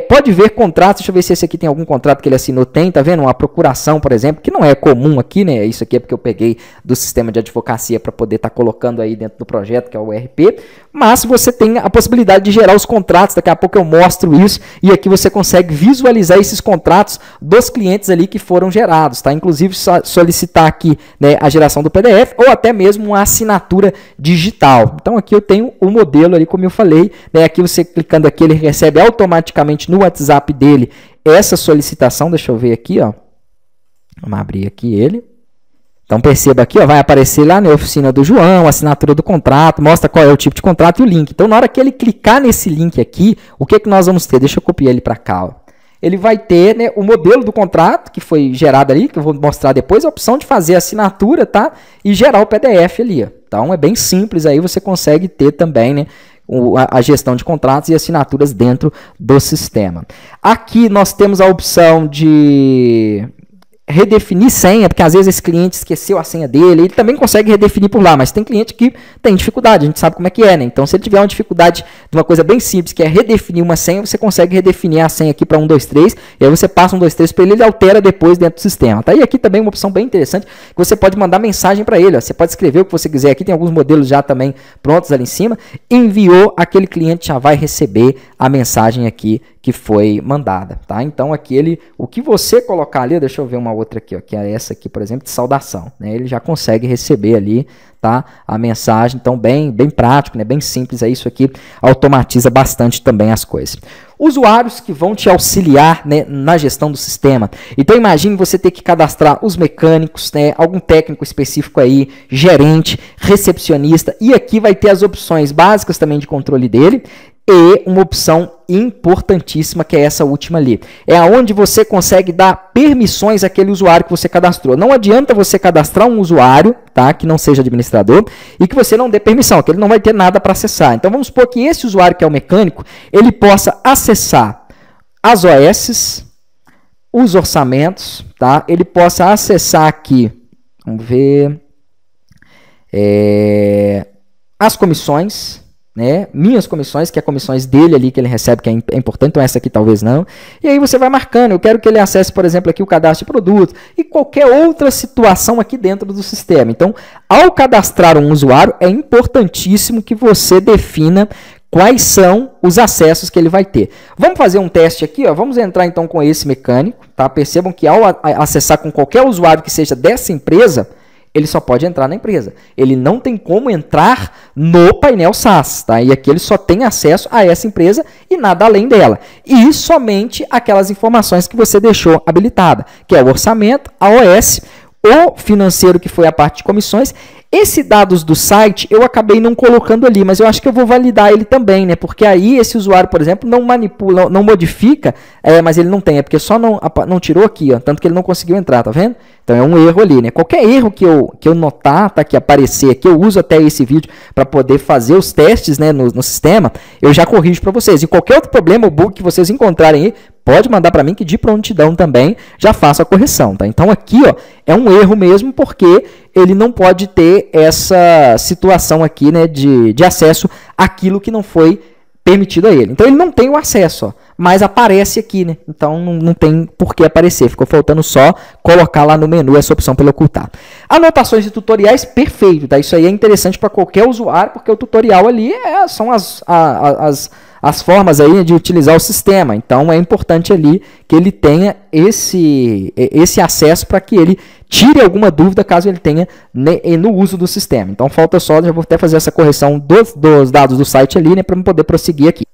Pode ver contratos, deixa eu ver se esse aqui tem algum contrato que ele assinou. Tem, tá vendo? Uma procuração, por exemplo, que não é comum aqui, né? Isso aqui é porque eu peguei do sistema de advocacia para poder estar colocando aí dentro do projeto, que é o ERP. Mas você tem a possibilidade de gerar os contratos, daqui a pouco eu mostro isso, e aqui você consegue visualizar esses contratos dos clientes ali que foram gerados, tá? Inclusive solicitar aqui, né, a geração do PDF ou até mesmo uma assinatura digital. Então aqui eu tenho o modelo ali, como eu falei, né? Aqui você clicando aqui, ele recebe automaticamente no WhatsApp dele essa solicitação. Deixa eu ver aqui, ó. Vamos abrir aqui ele. Então perceba aqui, ó, vai aparecer lá na oficina do João, a assinatura do contrato, mostra qual é o tipo de contrato e o link. Então na hora que ele clicar nesse link aqui, o que que nós vamos ter? Deixa eu copiar ele para cá, ó. Ele vai ter, né, o modelo do contrato que foi gerado ali, que eu vou mostrar depois, a opção de fazer a assinatura, tá? E gerar o PDF ali, ó. Então é bem simples, aí você consegue ter também, né, a gestão de contratos e assinaturas dentro do sistema. Aqui nós temos a opção de redefinir senha, porque às vezes esse cliente esqueceu a senha dele, ele também consegue redefinir por lá, mas tem cliente que tem dificuldade, a gente sabe como é que é, né? Então, se ele tiver uma dificuldade de uma coisa bem simples, que é redefinir uma senha, você consegue redefinir a senha aqui para 123, e aí você passa 123 para ele, ele altera depois dentro do sistema, tá? E aqui também uma opção bem interessante, que você pode mandar mensagem para ele, ó. Você pode escrever o que você quiser, aqui tem alguns modelos já também prontos ali em cima, enviou, aquele cliente já vai receber a mensagem aqui que foi mandada, tá? Então aqui o que você colocar ali, deixa eu ver uma outra aqui, ó, que é essa aqui, por exemplo, de saudação, né? Ele já consegue receber ali, tá, a mensagem. Então bem prático, né? Bem simples, é isso aqui, automatiza bastante também as coisas. Usuários que vão te auxiliar, né, na gestão do sistema. Então imagine você ter que cadastrar os mecânicos, né, algum técnico específico aí, gerente, recepcionista, e aqui vai ter as opções básicas também de controle dele, e uma opção importantíssima, que é essa última ali. É aonde você consegue dar permissões àquele usuário que você cadastrou. Não adianta você cadastrar um usuário, tá, que não seja administrador e que você não dê permissão, que ele não vai ter nada para acessar. Então vamos supor que esse usuário que é o mecânico, ele possa acessar as OS, os orçamentos, tá? Ele possa acessar aqui, vamos ver, as comissões, né, minhas comissões, que é comissões dele ali que ele recebe, que é importante, então essa aqui talvez não. E aí você vai marcando, eu quero que ele acesse, por exemplo, aqui o cadastro de produtos e qualquer outra situação aqui dentro do sistema. Então, ao cadastrar um usuário, é importantíssimo que você defina quais são os acessos que ele vai ter. Vamos fazer um teste aqui, ó. Vamos entrar então com esse mecânico, tá? Percebam que ao acessar com qualquer usuário que seja dessa empresa, ele só pode entrar na empresa. Ele não tem como entrar no painel SaaS, tá? E aqui ele só tem acesso a essa empresa e nada além dela. E somente aquelas informações que você deixou habilitada, que é o orçamento, a OS, o financeiro, que foi a parte de comissões. Esse dados do site eu acabei não colocando ali, mas eu acho que eu vou validar ele também, né? Porque aí esse usuário, por exemplo, não manipula, não modifica, mas ele não tem, é porque só não tirou aqui, ó, tanto que ele não conseguiu entrar, tá vendo? Então é um erro ali, né? Qualquer erro que eu notar, tá, que aparecer aqui, eu uso até esse vídeo para poder fazer os testes, né, no sistema, eu já corrijo para vocês. E qualquer outro problema ou bug que vocês encontrarem aí, pode mandar para mim que de prontidão também já faço a correção, tá? Então aqui, ó, é um erro mesmo porque ele não pode ter essa situação aqui, né, de acesso àquilo que não foi permitido a ele. Então ele não tem o acesso, ó, mas aparece aqui, né? Então não tem por que aparecer. Ficou faltando só colocar lá no menu essa opção para ele ocultar. Anotações de tutoriais, perfeito, tá? Isso aí é interessante para qualquer usuário, porque o tutorial ali são as formas aí de utilizar o sistema. Então é importante ali que ele tenha esse acesso para que ele tire alguma dúvida caso ele tenha no uso do sistema. Então falta só, já vou até fazer essa correção dos dados do site ali, né, para eu poder prosseguir aqui.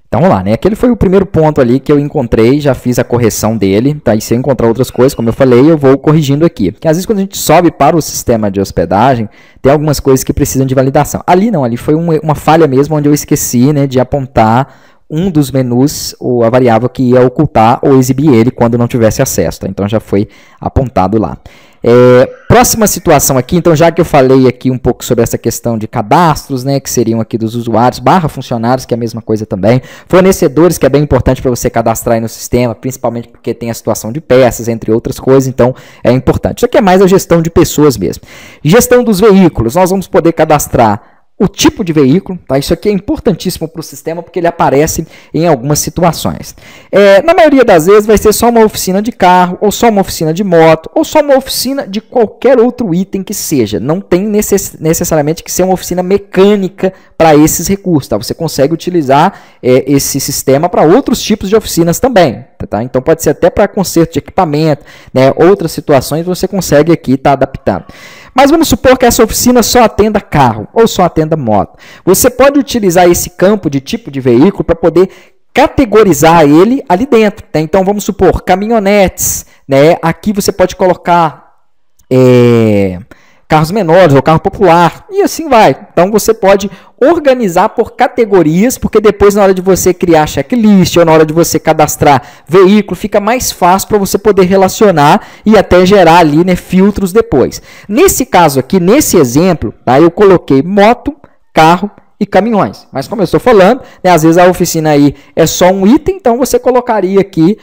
Então vamos lá, né? Aquele foi o primeiro ponto ali que eu encontrei, já fiz a correção dele, tá? E se eu encontrar outras coisas, como eu falei, eu vou corrigindo aqui. Porque às vezes quando a gente sobe para o sistema de hospedagem, tem algumas coisas que precisam de validação. Ali não, ali foi uma falha mesmo, onde eu esqueci, né, de apontar um dos menus, ou a variável que ia ocultar ou exibir ele quando não tivesse acesso, tá? Então já foi apontado lá. Próxima situação aqui, então já que eu falei aqui um pouco sobre essa questão de cadastros, né, que seriam aqui dos usuários, /funcionários, que é a mesma coisa também, fornecedores, que é bem importante para você cadastrar aí no sistema, principalmente porque tem a situação de peças, entre outras coisas, então é importante. Isso aqui é mais a gestão de pessoas mesmo. Gestão dos veículos, nós vamos poder cadastrar o tipo de veículo, tá? Isso aqui é importantíssimo para o sistema porque ele aparece em algumas situações. Na maioria das vezes vai ser só uma oficina de carro, ou só uma oficina de moto, ou só uma oficina de qualquer outro item que seja. Não tem necessariamente que ser uma oficina mecânica para esses recursos, tá? Você consegue utilizar esse sistema para outros tipos de oficinas também, tá? Então pode ser até para conserto de equipamento, né? Outras situações você consegue aqui estar adaptando. Mas vamos supor que essa oficina só atenda carro ou só atenda moto. Você pode utilizar esse campo de tipo de veículo para poder categorizar ele ali dentro, tá? Então vamos supor caminhonetes, né? Aqui você pode colocar carros menores ou carro popular e assim vai. Então você pode organizar por categorias, porque depois na hora de você criar checklist ou na hora de você cadastrar veículo, fica mais fácil para você poder relacionar e até gerar ali, né, filtros depois. Nesse caso aqui, nesse exemplo, tá, eu coloquei moto, carro e caminhões. Mas como eu estou falando, né, às vezes a oficina aí é só um item, então você colocaria aqui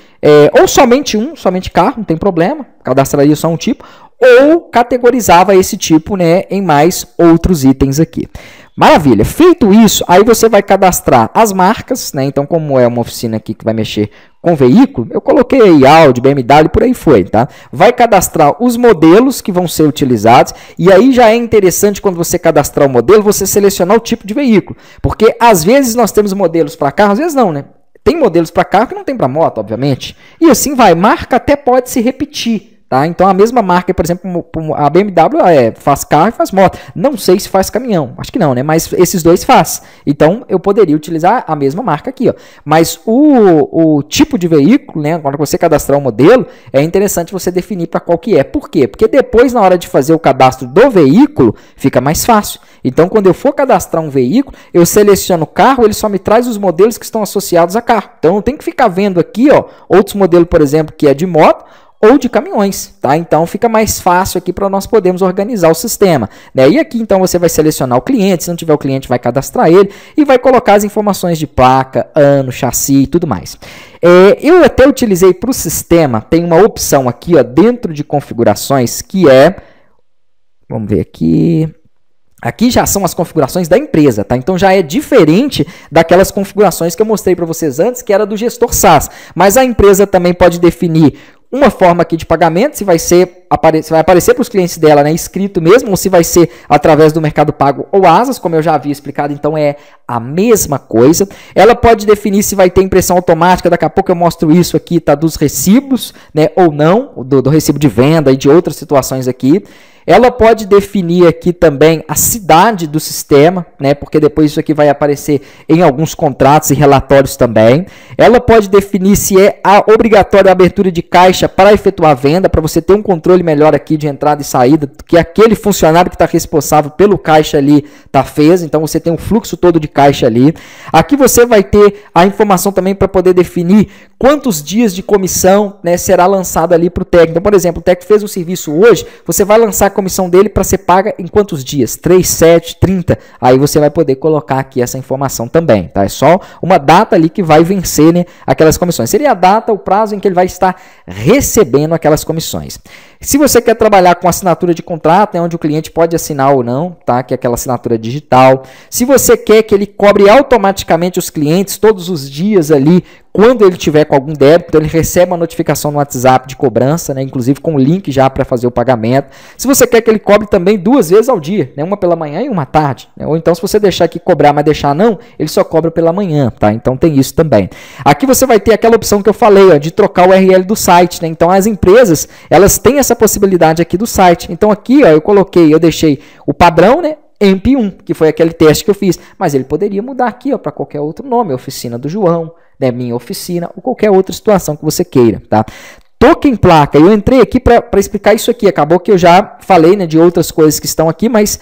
ou somente somente carro, não tem problema, cadastraria só um tipo, ou categorizava esse tipo, né, em mais outros itens aqui. Maravilha, feito isso, aí você vai cadastrar as marcas, né? Então, como é uma oficina aqui que vai mexer com veículo, eu coloquei aí Audi, BMW, por aí foi, tá? Vai cadastrar os modelos que vão ser utilizados, e aí já é interessante quando você cadastrar o modelo, você selecionar o tipo de veículo, porque às vezes nós temos modelos para carro, às vezes não, né? Tem modelos para carro que não tem para moto, obviamente, e assim vai, marca até pode se repetir. Tá? Então a mesma marca, por exemplo, a BMW faz carro e faz moto. Não sei se faz caminhão, acho que não, né? Mas esses dois faz. Então eu poderia utilizar a mesma marca aqui, ó. Mas o tipo de veículo, né? Quando você cadastrar o modelo, é interessante você definir para qual que é. Por quê? Porque depois, na hora de fazer o cadastro do veículo, fica mais fácil. Então, quando eu for cadastrar um veículo, eu seleciono o carro, ele só me traz os modelos que estão associados a carro. Então, eu não tenho que ficar vendo aqui, ó, outros modelos, por exemplo, que é de moto, ou de caminhões, tá? Então fica mais fácil aqui para nós podermos organizar o sistema, né? E aqui então você vai selecionar o cliente, se não tiver o cliente vai cadastrar ele e vai colocar as informações de placa, ano, chassi e tudo mais. Eu até utilizei para o sistema, tem uma opção aqui, ó, dentro de configurações que vamos ver aqui, Aqui já são as configurações da empresa, tá? Então já é diferente daquelas configurações que eu mostrei para vocês antes, que era do gestor SaaS. Mas a empresa também pode definir uma forma aqui de pagamento, se vai aparecer para os clientes dela, né, escrito mesmo, ou se vai ser através do Mercado Pago ou Asas, como eu já havia explicado, então é a mesma coisa. Ela pode definir se vai ter impressão automática, daqui a pouco eu mostro isso aqui, tá, dos recibos, né, ou não, do recibo de venda e de outras situações aqui. Ela pode definir aqui também a cidade do sistema, né, porque depois isso aqui vai aparecer em alguns contratos e relatórios também. Ela pode definir se é obrigatória a abertura de caixa para efetuar a venda, para você ter um controle melhor aqui de entrada e saída, que aquele funcionário que está responsável pelo caixa ali fez, então você tem um fluxo todo de caixa ali. Aqui você vai ter a informação também para poder definir quantos dias de comissão, né, será lançado ali para o técnico. Então, por exemplo, o técnico fez um serviço hoje, você vai lançar a comissão dele para ser paga em quantos dias? 3, 7, 30. Aí você vai poder colocar aqui essa informação também, tá? É só uma data ali que vai vencer, né, aquelas comissões. Seria a data, o prazo em que ele vai estar recebendo aquelas comissões. Se você quer trabalhar com assinatura de contrato, né, onde o cliente pode assinar ou não, tá? Que é aquela assinatura digital. Se você quer que ele cobre automaticamente os clientes todos os dias ali, quando ele tiver com algum débito, ele recebe uma notificação no WhatsApp de cobrança, né, inclusive com o link já para fazer o pagamento. Se você quer que ele cobre também 2 vezes ao dia, né, uma pela manhã e uma à tarde, né, ou então se você deixar aqui cobrar, mas deixar não, ele só cobra pela manhã, tá? Então tem isso também. Aqui você vai ter aquela opção que eu falei, ó, de trocar o URL do site, né? Então as empresas, elas têm essa possibilidade aqui do site. Então aqui, ó, eu deixei o padrão, né? EMP1, que foi aquele teste que eu fiz, mas ele poderia mudar aqui, ó, para qualquer outro nome, oficina do João, né, minha oficina, ou qualquer outra situação que você queira, tá? Token placa, eu entrei aqui para explicar isso aqui, acabou que eu já falei, né, de outras coisas que estão aqui, mas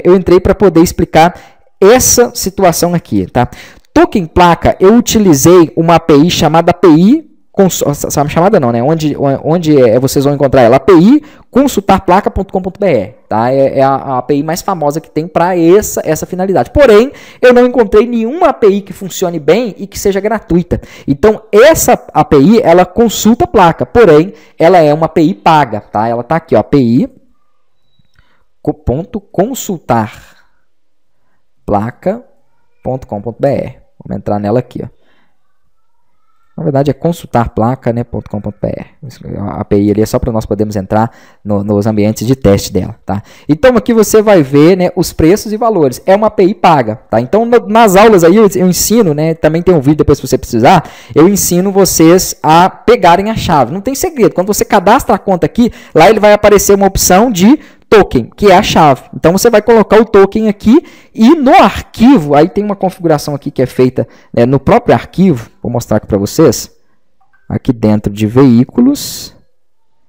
eu entrei para poder explicar essa situação aqui, tá? Token placa, eu utilizei uma API chamada API, chamada não, né? Onde vocês vão encontrar ela? API consultarplaca.com.br, tá? É a API mais famosa que tem para essa finalidade. Porém, eu não encontrei nenhuma API que funcione bem e que seja gratuita. Então, essa API, ela consulta a placa, porém, ela é uma API paga, tá? Ela tá aqui, ó, api.consultarplaca.com.br. Vamos entrar nela aqui, ó. Na verdade é consultarplaca.com.br. A API ali é só para nós podermos entrar nos ambientes de teste dela, tá? Então aqui você vai ver, né, os preços e valores. É uma API paga, tá? Então nas aulas aí eu ensino, né, também tem um vídeo depois se você precisar, eu ensino vocês a pegarem a chave. Não tem segredo. Quando você cadastra a conta aqui, lá ele vai aparecer uma opção de token, que é a chave. Então você vai colocar o token aqui e no arquivo, aí tem uma configuração aqui que é feita, né, no próprio arquivo, vou mostrar aqui para vocês, aqui dentro de veículos,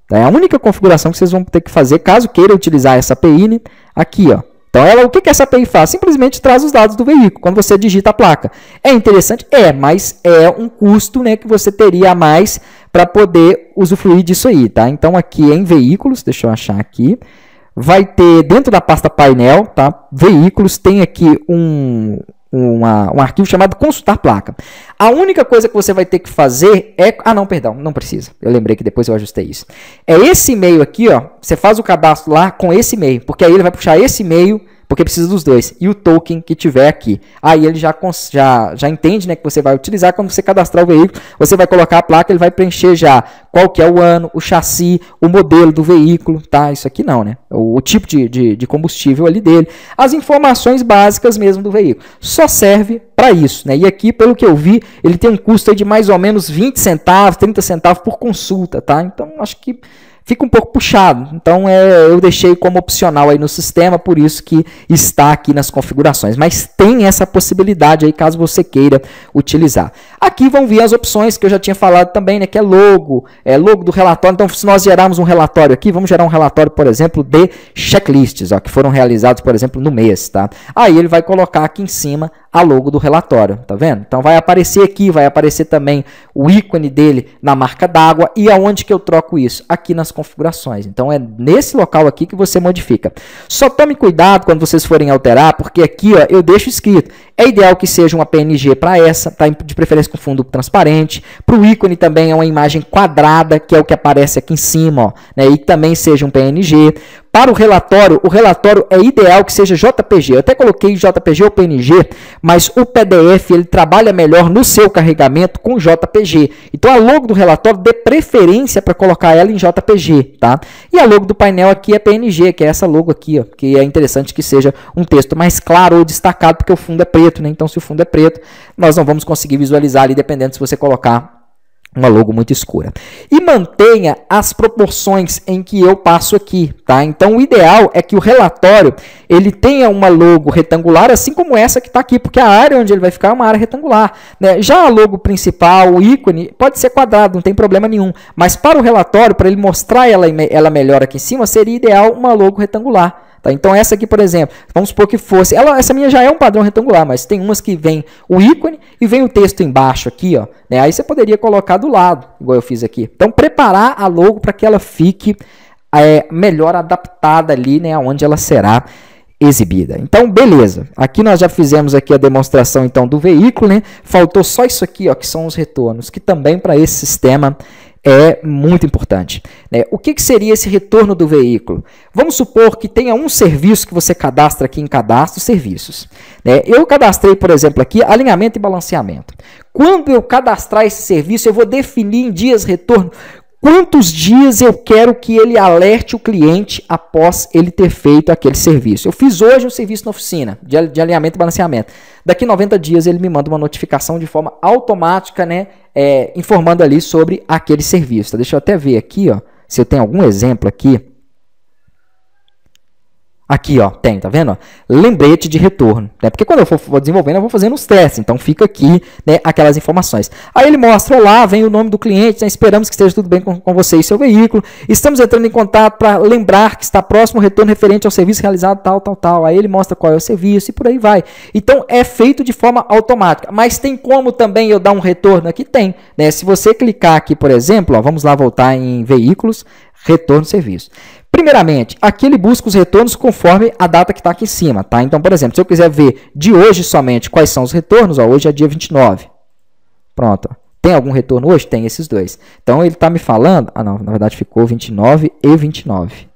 tá? É a única configuração que vocês vão ter que fazer, caso queira utilizar essa API, né? Aqui, ó. Então, o que essa API faz? Simplesmente traz os dados do veículo, quando você digita a placa. É interessante? É, mas é um custo, né, que você teria a mais para poder usufruir disso aí, tá? Então, aqui em veículos, deixa eu achar aqui, vai ter dentro da pasta painel, tá? Veículos, tem aqui um arquivo chamado consultar placa. A única coisa que você vai ter que fazer é... Ah, não, perdão, não precisa. Eu lembrei que depois eu ajustei isso. É esse e-mail aqui, ó. Você faz o cadastro lá com esse e-mail, porque aí ele vai puxar esse e-mail, porque precisa dos dois, e o token que tiver aqui. Aí ele já entende, né, que você vai utilizar. Quando você cadastrar o veículo, você vai colocar a placa, ele vai preencher já qual que é o ano, o chassi, o modelo do veículo, tá? Isso aqui não, né? O tipo de combustível ali dele. As informações básicas mesmo do veículo. Só serve para isso, né? E aqui, pelo que eu vi, ele tem um custo aí de mais ou menos 20 centavos, 30 centavos por consulta, tá? Então, acho que fica um pouco puxado, então eu deixei como opcional aí no sistema, por isso que está aqui nas configurações, mas tem essa possibilidade aí caso você queira utilizar. Aqui vão vir as opções que eu já tinha falado também, né, que é logo do relatório. Então se nós gerarmos um relatório aqui, vamos gerar um relatório, por exemplo, de checklists, ó, que foram realizados, por exemplo, no mês, tá? Aí ele vai colocar aqui em cima a logo do relatório, tá vendo? Então vai aparecer aqui, vai aparecer também o ícone dele na marca d'água. E aonde que eu troco isso? Aqui nas configurações. Então é nesse local aqui que você modifica. Só tome cuidado quando vocês forem alterar, porque aqui, ó, eu deixo escrito É ideal que seja uma PNG para essa, tá? De preferência com fundo transparente. Para o ícone também é uma imagem quadrada, que é o que aparece aqui em cima, ó, né? E também seja um PNG. Para o relatório é ideal que seja JPG. Eu até coloquei JPG ou PNG, mas o PDF ele trabalha melhor no seu carregamento com JPG. Então a logo do relatório dê preferência para colocar ela em JPG, tá? E a logo do painel aqui é PNG, que é essa logo aqui, ó, que é interessante que seja um texto mais claro ou destacado, porque o fundo é preto, né? Então se o fundo é preto, nós não vamos conseguir visualizar ali, dependendo se você colocar uma logo muito escura. E mantenha as proporções em que eu passo aqui, tá? Então, o ideal é que o relatório ele tenha uma logo retangular, assim como essa que está aqui, porque a área onde ele vai ficar é uma área retangular, né? Já a logo principal, o ícone, pode ser quadrado, não tem problema nenhum. Mas para o relatório, para ele mostrar ela melhor aqui em cima, seria ideal uma logo retangular. Tá? Então essa aqui, por exemplo, vamos supor que fosse, essa minha já é um padrão retangular, mas tem umas que vem o ícone e vem o texto embaixo aqui, ó, né? Aí você poderia colocar do lado, igual eu fiz aqui. Então preparar a logo para que ela fique melhor adaptada ali, né, onde ela será exibida. Então beleza, aqui nós já fizemos aqui a demonstração então do veículo, né? Faltou só isso aqui, ó, que são os retornos, que também para esse sistema é muito importante, né? O que seria esse retorno do veículo? Vamos supor que tenha um serviço que você cadastra aqui em cadastro serviços, né? Eu cadastrei, por exemplo, aqui alinhamento e balanceamento. Quando eu cadastrar esse serviço, eu vou definir em dias retorno quantos dias eu quero que ele alerte o cliente após ele ter feito aquele serviço. Eu fiz hoje um serviço na oficina de alinhamento e balanceamento. Daqui 90 dias ele me manda uma notificação de forma automática, né, informando ali sobre aquele serviço. Tá? Deixa eu até ver aqui, ó, se eu tenho algum exemplo aqui. Aqui, ó, tem, tá vendo? Ó? Lembrete de retorno, né? Porque quando eu for desenvolvendo, eu vou fazendo os testes. Então, fica aqui, né, aquelas informações. Aí ele mostra, olá, vem o nome do cliente, né? Esperamos que esteja tudo bem com você e seu veículo. Estamos entrando em contato para lembrar que está próximo o retorno referente ao serviço realizado, tal. Aí ele mostra qual é o serviço e por aí vai. Então, é feito de forma automática. Mas tem como também eu dar um retorno aqui? Tem, né? Se você clicar aqui, por exemplo, ó, vamos lá voltar em veículos, retorno serviço. Primeiramente, aqui ele busca os retornos conforme a data que está aqui em cima, tá? Então, por exemplo, se eu quiser ver de hoje somente quais são os retornos, ó, hoje é dia 29. Pronto. Ó. Tem algum retorno hoje? Tem esses dois. Então, ele está me falando... Ah, não, na verdade ficou 29 e 29.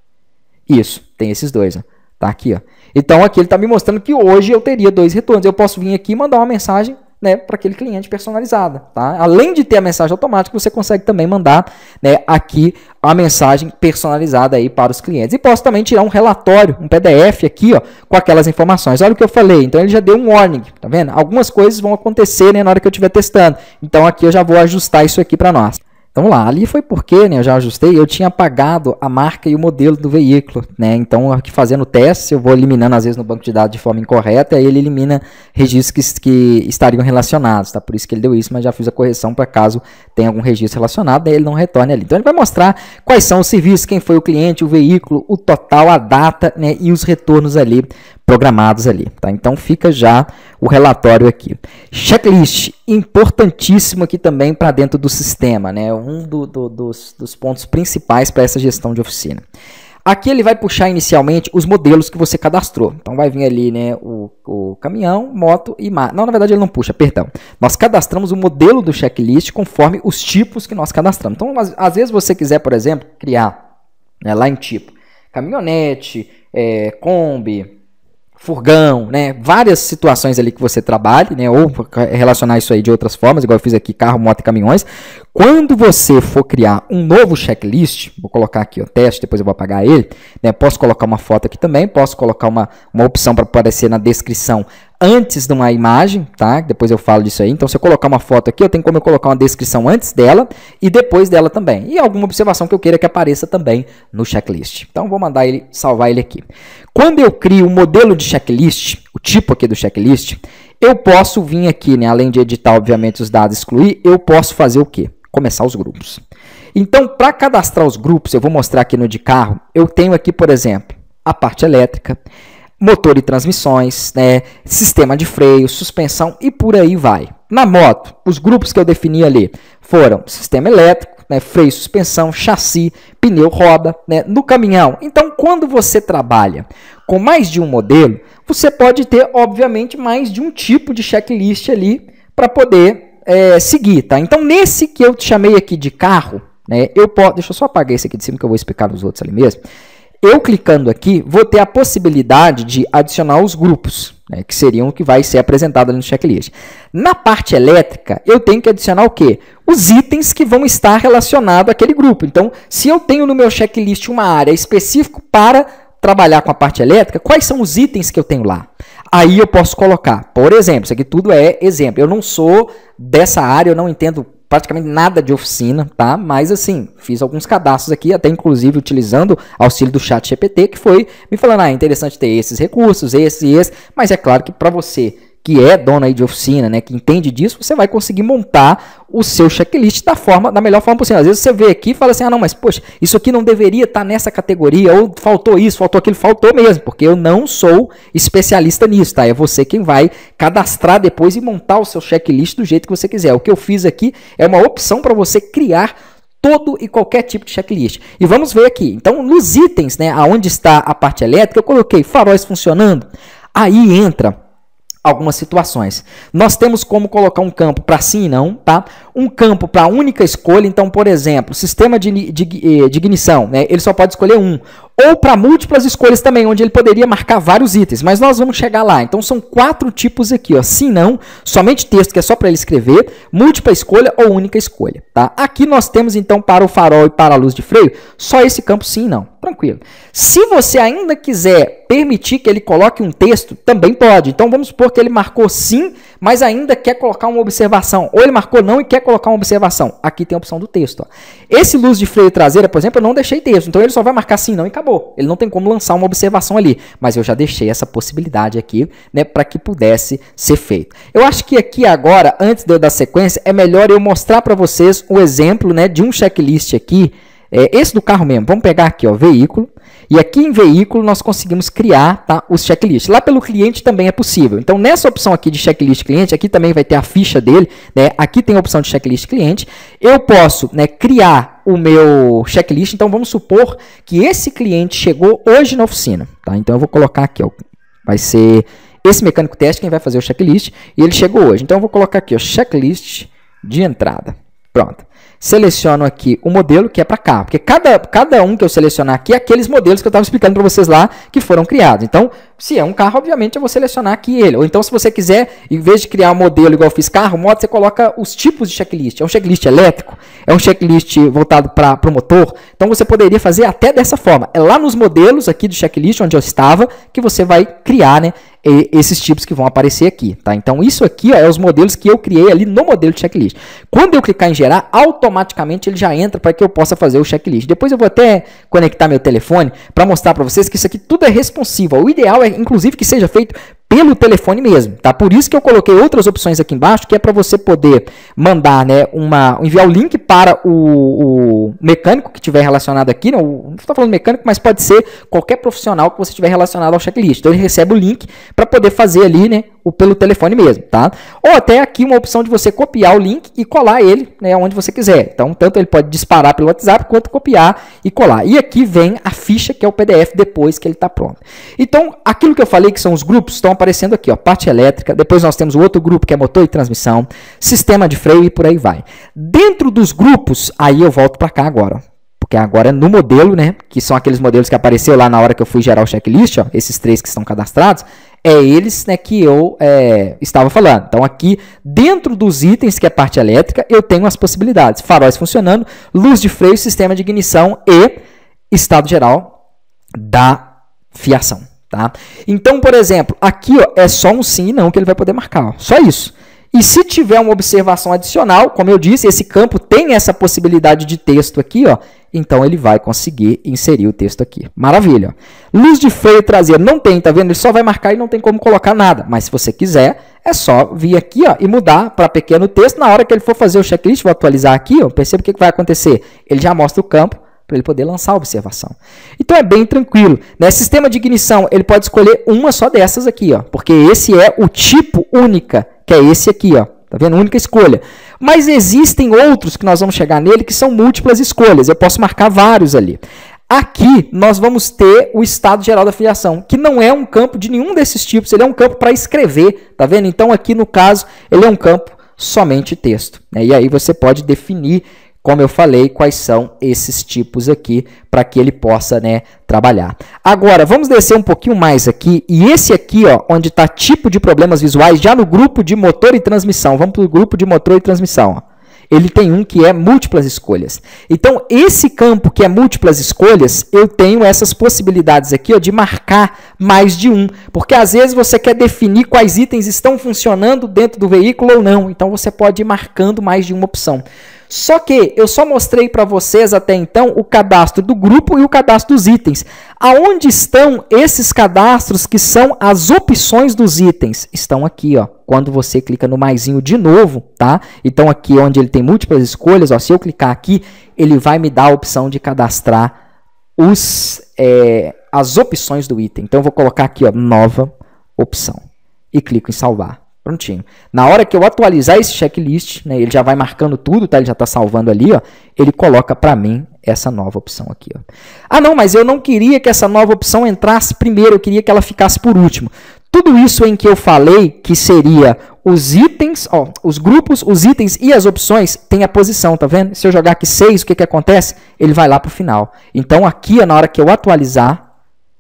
Isso, tem esses dois, ó. Tá aqui, ó. Então, aqui ele está me mostrando que hoje eu teria 2 retornos. Eu posso vir aqui e mandar uma mensagem, né, para aquele cliente personalizada, tá? Além de ter a mensagem automática, você consegue também mandar, né, aqui a mensagem personalizada aí para os clientes. E posso também tirar um relatório, um PDF aqui, ó, com aquelas informações. Olha o que eu falei. Então ele já deu um warning, tá vendo? Algumas coisas vão acontecer, né, na hora que eu estiver testando. Então aqui eu já vou ajustar isso aqui para nós. Então, vamos lá, ali foi porque, né, eu já ajustei, eu tinha apagado a marca e o modelo do veículo, né, então aqui fazendo o teste, eu vou eliminando às vezes no banco de dados de forma incorreta, aí ele elimina registros que estariam relacionados, tá, por isso que ele deu isso, mas já fiz a correção para caso tenha algum registro relacionado, daí ele não retorne ali. Então, ele vai mostrar quais são os serviços, quem foi o cliente, o veículo, o total, a data, né, e os retornos ali, programados ali, tá? Então fica já o relatório aqui. Checklist, importantíssimo aqui também para dentro do sistema, né? Um dos pontos principais para essa gestão de oficina. Aqui ele vai puxar inicialmente os modelos que você cadastrou. Então vai vir ali, né, o caminhão, moto e máquina. Não, na verdade ele não puxa, perdão. Nós cadastramos o modelo do checklist conforme os tipos que nós cadastramos. Então, às vezes você quiser, por exemplo, criar, né, lá em tipo caminhonete, Kombi, furgão, né, várias situações ali que você trabalhe, né, ou relacionar isso aí de outras formas, igual eu fiz aqui, carro, moto e caminhões. Quando você for criar um novo checklist, vou colocar aqui o teste, depois eu vou apagar ele, né, posso colocar uma foto aqui também, posso colocar uma opção para aparecer na descrição antes de uma imagem, tá? Depois eu falo disso aí. Então, se eu colocar uma foto aqui, eu tenho como eu colocar uma descrição antes dela e depois dela também. E alguma observação que eu queira que apareça também no checklist. Então, vou mandar ele, salvar ele aqui. Quando eu crio um modelo de checklist, o tipo aqui do checklist, eu posso vir aqui, né? Além de editar, obviamente, os dados e excluir, eu posso fazer o quê? Começar os grupos. Então, para cadastrar os grupos, eu vou mostrar aqui no de carro, eu tenho aqui, por exemplo, a parte elétrica, motor e transmissões, né, sistema de freio, suspensão e por aí vai. Na moto, os grupos que eu defini ali foram sistema elétrico, né, freio, suspensão, chassi, pneu, roda, né, no caminhão. Então, quando você trabalha com mais de um modelo, você pode ter, obviamente, mais de um tipo de checklist ali para poder seguir, tá? Então, nesse que eu chamei aqui de carro, né, deixa eu só apagar esse aqui de cima que eu vou explicar nos outros ali mesmo. Eu clicando aqui, vou ter a possibilidade de adicionar os grupos, né, que seriam o que vai ser apresentado ali no checklist. Na parte elétrica, eu tenho que adicionar o quê? Os itens que vão estar relacionados àquele grupo. Então, se eu tenho no meu checklist uma área específica para trabalhar com a parte elétrica, quais são os itens que eu tenho lá? Aí eu posso colocar, por exemplo, isso aqui tudo é exemplo. Eu não sou dessa área, eu não entendo praticamente nada de oficina, tá? Mas assim, fiz alguns cadastros aqui, até inclusive utilizando auxílio do ChatGPT, que foi me falando, é interessante ter esses recursos, esse, mas é claro que para você que é dono aí de oficina, né, que entende disso, você vai conseguir montar o seu checklist da melhor forma possível. Às vezes você vê aqui e fala assim, não, mas poxa, isso aqui não deveria estar nessa categoria, ou faltou isso, faltou aquilo, faltou mesmo, porque eu não sou especialista nisso, tá? É você quem vai cadastrar depois e montar o seu checklist do jeito que você quiser. O que eu fiz aqui é uma opção para você criar todo e qualquer tipo de checklist. E vamos ver aqui. Então, nos itens, né, aonde está a parte elétrica, eu coloquei faróis funcionando. Aí entra algumas situações. Nós temos como colocar um campo para sim e não, tá? Um campo para única escolha. Então, por exemplo, sistema de ignição, né? Ele só pode escolher um. Ou para múltiplas escolhas também, onde ele poderia marcar vários itens. Mas nós vamos chegar lá. Então, são 4 tipos aqui, ó. Sim, não, somente texto, que é só para ele escrever, múltipla escolha ou única escolha, tá? Aqui nós temos, então, para o farol e para a luz de freio, só esse campo sim e não. Tranquilo. Se você ainda quiser permitir que ele coloque um texto, também pode. Então, vamos supor que ele marcou sim, mas ainda quer colocar uma observação. Ou ele marcou não e quer colocar uma observação. Aqui tem a opção do texto, ó. Esse luz de freio traseira, por exemplo, eu não deixei texto. Então, ele só vai marcar sim, não e acabou. Ele não tem como lançar uma observação ali. Mas eu já deixei essa possibilidade aqui, né, para que pudesse ser feito. Eu acho que aqui agora, antes de eu dar sequência, é melhor eu mostrar para vocês o exemplo, né, de um checklist aqui. Esse do carro mesmo. Vamos pegar aqui, ó, veículo. E aqui em veículo nós conseguimos criar, tá, os checklists. Lá pelo cliente também é possível. Então, nessa opção aqui de checklist cliente, aqui também vai ter a ficha dele, né? Aqui tem a opção de checklist cliente. Eu posso, né, criar o meu checklist. Então, vamos supor que esse cliente chegou hoje na oficina, tá? Então, eu vou colocar aqui, ó, vai ser esse mecânico teste quem vai fazer o checklist. E ele chegou hoje. Então, eu vou colocar aqui, ó, checklist de entrada. Pronto. Seleciono aqui o modelo que é para cá, porque cada um que eu selecionar aqui é aqueles modelos que eu estava explicando para vocês lá que foram criados. Então, se é um carro, obviamente eu vou selecionar aqui ele. Ou então, se você quiser, em vez de criar um modelo igual eu fiz carro, moto, você coloca os tipos de checklist. É um checklist elétrico, é um checklist voltado para o motor. Então, você poderia fazer até dessa forma. É lá nos modelos aqui do checklist, onde eu estava, que você vai criar, né, esses tipos que vão aparecer aqui, tá? Então, isso aqui, ó, é os modelos que eu criei ali no modelo de checklist. Quando eu clicar em gerar, automaticamente ele já entra para que eu possa fazer o checklist. Depois eu vou até conectar meu telefone para mostrar para vocês que isso aqui tudo é responsivo. O ideal é, inclusive, que seja feito pelo telefone mesmo, tá? Por isso que eu coloquei outras opções aqui embaixo, que é para você poder mandar, né, enviar o link para o mecânico que tiver relacionado aqui, não estou falando mecânico, mas pode ser qualquer profissional que você tiver relacionado ao checklist. Então ele recebe o link para poder fazer ali, né, pelo telefone mesmo, tá? Ou até aqui uma opção de você copiar o link e colar ele, né, onde você quiser. Então, tanto ele pode disparar pelo WhatsApp, quanto copiar e colar. E aqui vem a ficha, que é o PDF, depois que ele está pronto. Então, aquilo que eu falei que são os grupos, estão aparecendo aqui, ó, parte elétrica, depois nós temos o outro grupo que é motor e transmissão, sistema de freio e por aí vai. Dentro dos grupos, aí eu volto para cá agora, ó. Porque agora no modelo, né, que são aqueles modelos que apareceu lá na hora que eu fui gerar o checklist, ó, esses 3 que estão cadastrados, é eles, né, que eu estava falando. Então, aqui, dentro dos itens, que é parte elétrica, eu tenho as possibilidades. Faróis funcionando, luz de freio, sistema de ignição e estado geral da fiação. Tá? Então, por exemplo, aqui, ó, é só um sim e não que ele vai poder marcar. Ó, só isso. E se tiver uma observação adicional, como eu disse, esse campo tem essa possibilidade de texto aqui, ó, então ele vai conseguir inserir o texto aqui. Maravilha. Ó. Luz de freio traseiro não tem, tá vendo? Ele só vai marcar e não tem como colocar nada. Mas se você quiser, é só vir aqui, ó, e mudar para pequeno texto. Na hora que ele for fazer o checklist, vou atualizar aqui, ó, perceba o que vai acontecer. Ele já mostra o campo para ele poder lançar a observação. Então é bem tranquilo. Né? Sistema de ignição, ele pode escolher uma só dessas aqui, ó, porque esse é o tipo única, que é esse aqui, ó. Tá vendo? Única escolha. Mas existem outros que nós vamos chegar nele que são múltiplas escolhas. Eu posso marcar vários ali. Aqui nós vamos ter o estado geral da filiação, que não é um campo de nenhum desses tipos, ele é um campo para escrever, tá vendo? Então aqui no caso ele é um campo somente texto, né? E aí você pode definir, como eu falei, quais são esses tipos aqui para que ele possa, né, trabalhar. Agora vamos descer um pouquinho mais aqui, e esse aqui, ó, onde está tipo de problemas visuais, já no grupo de motor e transmissão, vamos para o grupo de motor e transmissão, ó. Ele tem um que é múltiplas escolhas. Então, esse campo que é múltiplas escolhas, eu tenho essas possibilidades aqui, ó, de marcar mais de um. Porque, às vezes, você quer definir quais itens estão funcionando dentro do veículo ou não. Então, você pode ir marcando mais de uma opção. Só que eu só mostrei para vocês até então o cadastro do grupo e o cadastro dos itens. Aonde estão esses cadastros que são as opções dos itens? Estão aqui, ó. Quando você clica no maisinho de novo, tá? Então aqui onde ele tem múltiplas escolhas, ó, se eu clicar aqui, ele vai me dar a opção de cadastrar as opções do item. Então eu vou colocar aqui, ó, nova opção e clico em salvar. Prontinho. Na hora que eu atualizar esse checklist, né, ele já vai marcando tudo, tá? Ele já está salvando ali, ó. Ele coloca para mim essa nova opção aqui, ó. Ah, não, mas eu não queria que essa nova opção entrasse primeiro, eu queria que ela ficasse por último. Tudo isso em que eu falei que seria os itens, ó, os grupos, os itens e as opções tem a posição, tá vendo? Se eu jogar aqui 6, o que que acontece? Ele vai lá para o final. Então aqui, ó, na hora que eu atualizar,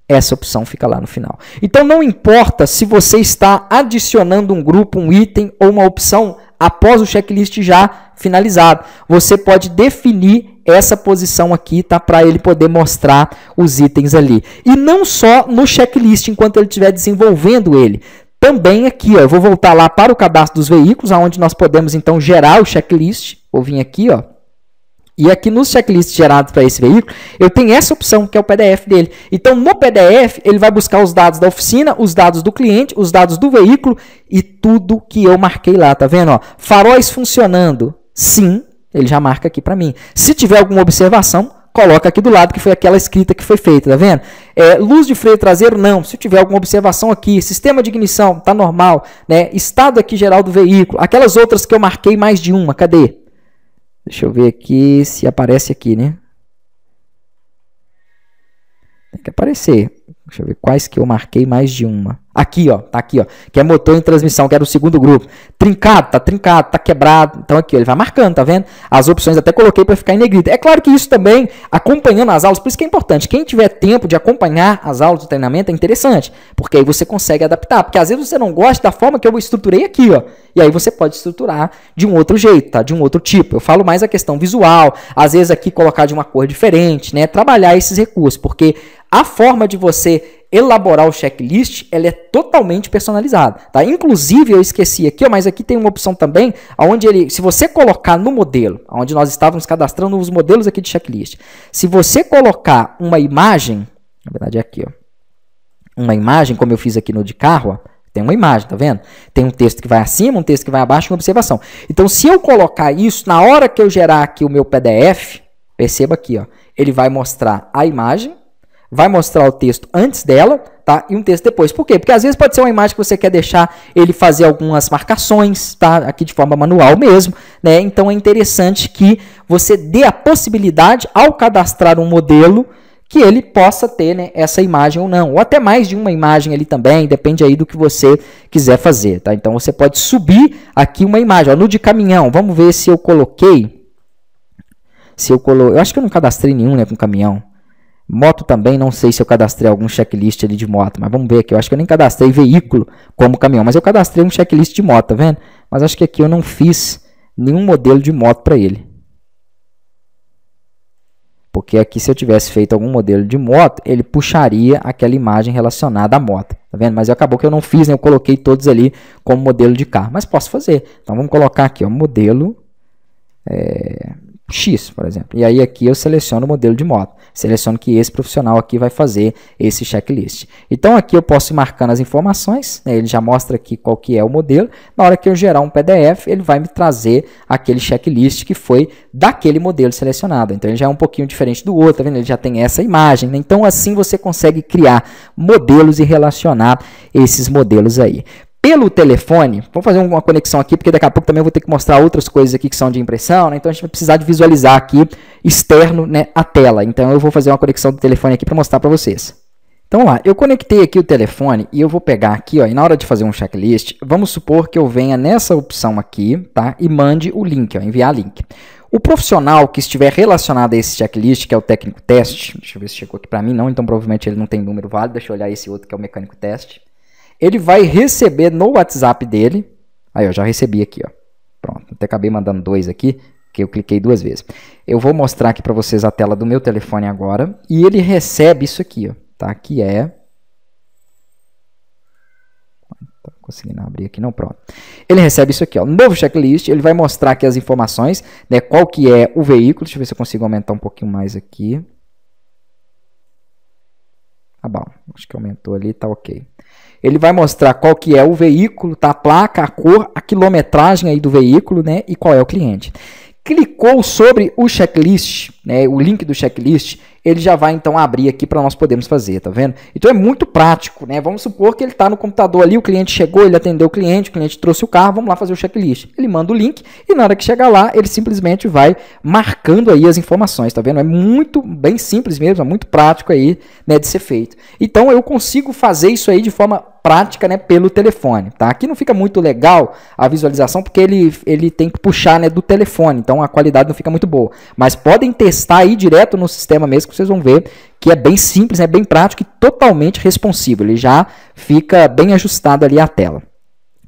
essa opção fica lá no final. Então não importa se você está adicionando um grupo, um item ou uma opção após o checklist já finalizado. Você pode definir essa posição aqui, tá? Para ele poder mostrar os itens ali. E não só no checklist, enquanto ele estiver desenvolvendo ele. Também aqui, ó, eu vou voltar lá para o cadastro dos veículos, onde nós podemos então gerar o checklist. Vou vir aqui, ó. E aqui nos checklists gerados para esse veículo, eu tenho essa opção, que é o PDF dele. Então, no PDF, ele vai buscar os dados da oficina, os dados do cliente, os dados do veículo e tudo que eu marquei lá, tá vendo? Ó, faróis funcionando, sim, ele já marca aqui para mim. Se tiver alguma observação, coloca aqui do lado, que foi aquela escrita que foi feita, tá vendo? Luz de freio traseiro, não. Se tiver alguma observação aqui, sistema de ignição, tá normal, né? Estado aqui geral do veículo, aquelas outras que eu marquei mais de uma, cadê? Deixa eu ver aqui se aparece aqui, né? Tem que aparecer. Deixa eu ver quais que eu marquei mais de uma. Aqui, ó, tá aqui, ó, que é motor e transmissão, que era o segundo grupo. Trincado, tá quebrado. Então aqui, ó, ele vai marcando, tá vendo? As opções até coloquei para ficar em negrito. É claro que isso também, acompanhando as aulas, por isso que é importante. Quem tiver tempo de acompanhar as aulas do treinamento é interessante, porque aí você consegue adaptar. Porque às vezes você não gosta da forma que eu estruturei aqui, ó. E aí você pode estruturar de um outro jeito, tá? De um outro tipo. Eu falo mais a questão visual, às vezes aqui colocar de uma cor diferente, né? Trabalhar esses recursos, porque a forma de você elaborar o checklist, ela é totalmente personalizada, tá? Inclusive, eu esqueci aqui, ó, mas aqui tem uma opção também, onde ele, se você colocar no modelo, onde nós estávamos cadastrando os modelos aqui de checklist, se você colocar uma imagem, na verdade é aqui, ó, uma imagem, como eu fiz aqui no de carro, ó, tem uma imagem, tá vendo? Tem um texto que vai acima, um texto que vai abaixo, uma observação. Então, se eu colocar isso, na hora que eu gerar aqui o meu PDF, perceba aqui, ó, ele vai mostrar a imagem, vai mostrar o texto antes dela, tá? E um texto depois. Por quê? Porque às vezes pode ser uma imagem que você quer deixar ele fazer algumas marcações, tá? Aqui de forma manual mesmo, né? Então é interessante que você dê a possibilidade, ao cadastrar um modelo, que ele possa ter, né, essa imagem ou não. Ou até mais de uma imagem ali também, depende aí do que você quiser fazer, tá? Então você pode subir aqui uma imagem. Ó, no de caminhão, vamos ver se eu coloquei. Eu acho que eu não cadastrei nenhum, né, com caminhão. Moto também, não sei se eu cadastrei algum checklist ali de moto, mas vamos ver aqui. Eu acho que eu nem cadastrei veículo como caminhão, mas eu cadastrei um checklist de moto, tá vendo? Mas acho que aqui eu não fiz nenhum modelo de moto para ele. Porque aqui, se eu tivesse feito algum modelo de moto, ele puxaria aquela imagem relacionada à moto, tá vendo? Mas acabou que eu não fiz, né? Eu coloquei todos ali como modelo de carro, mas posso fazer. Então vamos colocar aqui, ó, modelo X, por exemplo. E aí aqui eu seleciono o modelo de moto. Seleciono que esse profissional aqui vai fazer esse checklist. Então aqui eu posso ir marcando as informações, né? Ele já mostra aqui qual que é o modelo. Na hora que eu gerar um PDF, ele vai me trazer aquele checklist que foi daquele modelo selecionado. Então ele já é um pouquinho diferente do outro, tá vendo? Ele já tem essa imagem, né? Então assim você consegue criar modelos e relacionar esses modelos aí. pelo telefone. Vou fazer uma conexão aqui, porque daqui a pouco também eu vou ter que mostrar outras coisas aqui que são de impressão, né? Então a gente vai precisar de visualizar aqui externo, né, a tela. Então eu vou fazer uma conexão do telefone aqui para mostrar para vocês. Então, vamos lá, eu conectei aqui o telefone e eu vou pegar aqui, ó, e na hora de fazer um checklist, vamos supor que eu venha nessa opção aqui, tá? E mande o link, ó, enviar link. O profissional que estiver relacionado a esse checklist, que é o técnico teste, deixa eu ver se chegou aqui para mim, não, então provavelmente ele não tem número válido, deixa eu olhar esse outro que é o mecânico teste. Ele vai receber no WhatsApp dele, aí eu já recebi aqui, ó, pronto, até acabei mandando 2 aqui, que eu cliquei 2 vezes. Eu vou mostrar aqui para vocês a tela do meu telefone agora, e ele recebe isso aqui, ó, tá, que é... Não tô conseguindo abrir aqui, não, pronto. Ele recebe isso aqui, ó, novo checklist, ele vai mostrar aqui as informações, né, qual que é o veículo, deixa eu ver se eu consigo aumentar um pouquinho mais aqui. Ah, bom, acho que aumentou ali, tá ok. Ele vai mostrar qual que é o veículo, tá? A placa, a cor, a quilometragem aí do veículo, né? E qual é o cliente. Clicou sobre o checklist, né? O link do checklist, ele já vai então abrir aqui para nós podermos fazer, tá vendo? Então é muito prático, né? Vamos supor que ele está no computador ali, o cliente chegou, ele atendeu o cliente trouxe o carro, vamos lá fazer o checklist. Ele manda o link e na hora que chegar lá, ele simplesmente vai marcando aí as informações, tá vendo? É muito bem simples mesmo, é muito prático aí, né, de ser feito. Então eu consigo fazer isso aí de forma prática, né, pelo telefone, tá? Aqui não fica muito legal a visualização porque ele tem que puxar, né, do telefone, então a qualidade não fica muito boa. Mas podem testar aí direto no sistema mesmo que vocês vão ver que é bem simples, é bem prático e totalmente responsivo. Ele já fica bem ajustado ali a tela.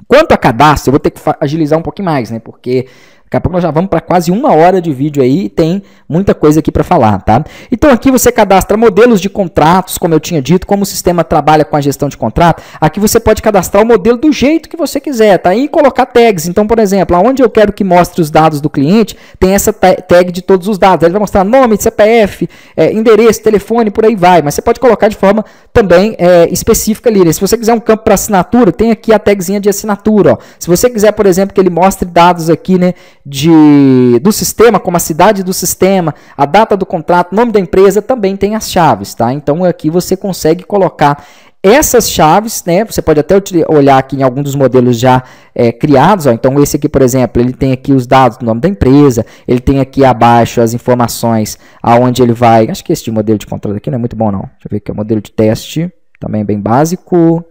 Quanto a cadastro, eu vou ter que agilizar um pouquinho mais, né? Porque daqui a pouco nós já vamos para quase 1 hora de vídeo aí e tem muita coisa aqui para falar, tá? Então aqui você cadastra modelos de contratos, como eu tinha dito, como o sistema trabalha com a gestão de contrato. Aqui você pode cadastrar o modelo do jeito que você quiser, tá? E colocar tags. Então, por exemplo, onde eu quero que mostre os dados do cliente, tem essa tag de todos os dados. Ele vai mostrar nome, CPF, endereço, telefone, por aí vai. Mas você pode colocar de forma também específica ali, né? Se você quiser um campo para assinatura, tem aqui a tagzinha de assinatura, ó. Se você quiser, por exemplo, que ele mostre dados aqui, né, do sistema, como a cidade do sistema, a data do contrato, nome da empresa, também tem as chaves, tá? Então aqui você consegue colocar essas chaves, né? Você pode até olhar aqui em algum dos modelos já criados, ó. Então esse aqui, por exemplo, ele tem aqui os dados do nome da empresa, ele tem aqui abaixo as informações aonde ele vai, acho que esse modelo de contrato aqui não é muito bom não, deixa eu ver aqui, o modelo de teste, também é bem básico.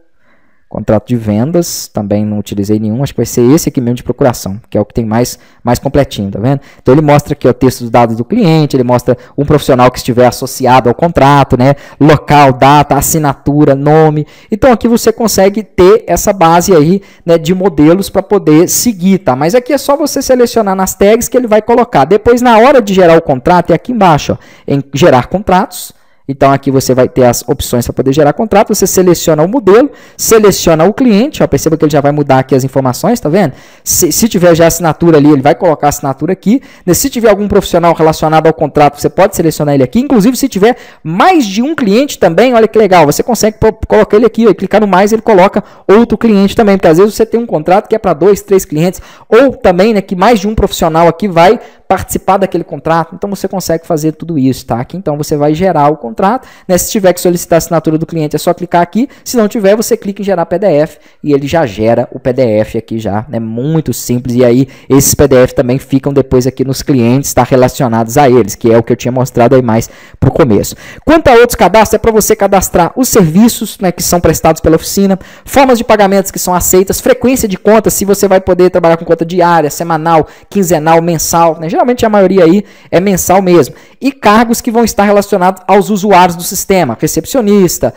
Contrato de vendas, também não utilizei nenhum, acho que vai ser esse aqui mesmo de procuração, que é o que tem mais completinho, tá vendo? Então ele mostra aqui o texto dos dados do cliente, ele mostra um profissional que estiver associado ao contrato, né? Local, data, assinatura, nome. Então aqui você consegue ter essa base aí, né, de modelos para poder seguir, tá? Mas aqui é só você selecionar nas tags que ele vai colocar. Depois, na hora de gerar o contrato, é aqui embaixo, ó, em gerar contratos. Então aqui você vai ter as opções para poder gerar contrato, você seleciona o modelo, seleciona o cliente, ó, perceba que ele já vai mudar aqui as informações, tá vendo? Se tiver já assinatura ali, ele vai colocar a assinatura aqui, se tiver algum profissional relacionado ao contrato, você pode selecionar ele aqui, inclusive se tiver mais de um cliente também, olha que legal, você consegue colocar ele aqui, ó, e clicar no mais, ele coloca outro cliente também, porque às vezes você tem um contrato que é para 2, 3 clientes, ou também, né, que mais de um profissional aqui vai participar daquele contrato, então você consegue fazer tudo isso, tá? Aqui então você vai gerar o contrato, né? Se tiver que solicitar a assinatura do cliente é só clicar aqui, se não tiver você clica em gerar PDF e ele já gera o PDF aqui já, né? Muito simples, e aí esses PDF também ficam depois aqui nos clientes, tá? Relacionados a eles, que é o que eu tinha mostrado aí mais pro começo. Quanto a outros cadastros, é para você cadastrar os serviços, né, que são prestados pela oficina, formas de pagamentos que são aceitas, frequência de contas, se você vai poder trabalhar com conta diária, semanal, quinzenal, mensal, né? Geralmente a maioria aí é mensal mesmo. E cargos que vão estar relacionados aos usuários do sistema, recepcionista,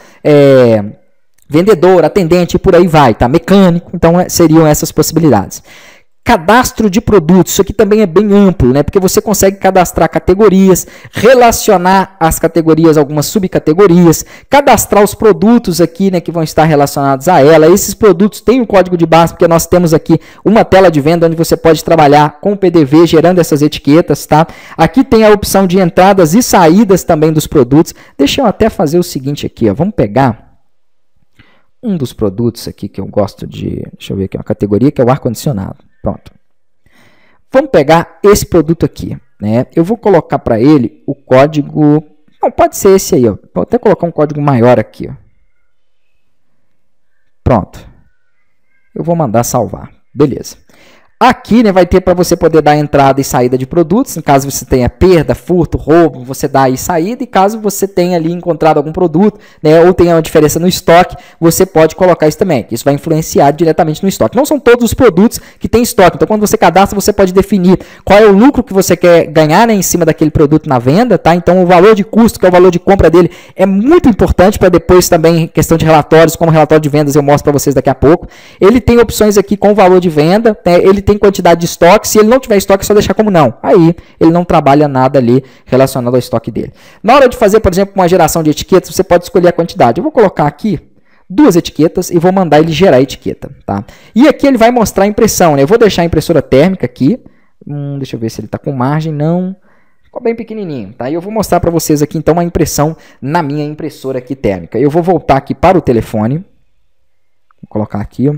vendedor, atendente e por aí vai, tá? Mecânico, então seriam essas possibilidades. Cadastro de produtos, isso aqui também é bem amplo, né? Porque você consegue cadastrar categorias, relacionar as categorias a algumas subcategorias, cadastrar os produtos aqui, né, que vão estar relacionados a ela. Esses produtos têm o código de barras, porque nós temos aqui uma tela de venda onde você pode trabalhar com o PDV, gerando essas etiquetas, tá? Aqui tem a opção de entradas e saídas também dos produtos. Deixa eu até fazer o seguinte aqui, ó. Vamos pegar um dos produtos aqui que eu gosto de... Deixa eu ver aqui, uma categoria que é o ar-condicionado. Pronto. Vamos pegar esse produto aqui, né? Eu vou colocar para ele o código... Não, pode ser esse aí, ó. Vou até colocar um código maior aqui, ó. Pronto. Eu vou mandar salvar. Beleza. Aqui, né, vai ter para você poder dar entrada e saída de produtos. Em caso você tenha perda, furto, roubo, você dá aí saída. E caso você tenha ali encontrado algum produto, né, ou tenha uma diferença no estoque, você pode colocar isso também. Isso vai influenciar diretamente no estoque. Não são todos os produtos que têm estoque. Então, quando você cadastra, você pode definir qual é o lucro que você quer ganhar, né, em cima daquele produto na venda, tá? Então, o valor de custo, que é o valor de compra dele, é muito importante para depois também, questão de relatórios, como relatório de vendas eu mostro para vocês daqui a pouco. Ele tem opções aqui com o valor de venda, né? Ele tem quantidade de estoque. Se ele não tiver estoque, é só deixar como não. Aí, ele não trabalha nada ali relacionado ao estoque dele. Na hora de fazer, por exemplo, uma geração de etiquetas, você pode escolher a quantidade. Eu vou colocar aqui 2 etiquetas e vou mandar ele gerar a etiqueta, tá? E aqui ele vai mostrar a impressão, né? Eu vou deixar a impressora térmica aqui. Deixa eu ver se ele está com margem. Não. Ficou bem pequenininho, tá? E eu vou mostrar para vocês aqui, então, a impressão na minha impressora aqui térmica. Eu vou voltar aqui para o telefone. Vou colocar aqui, ó.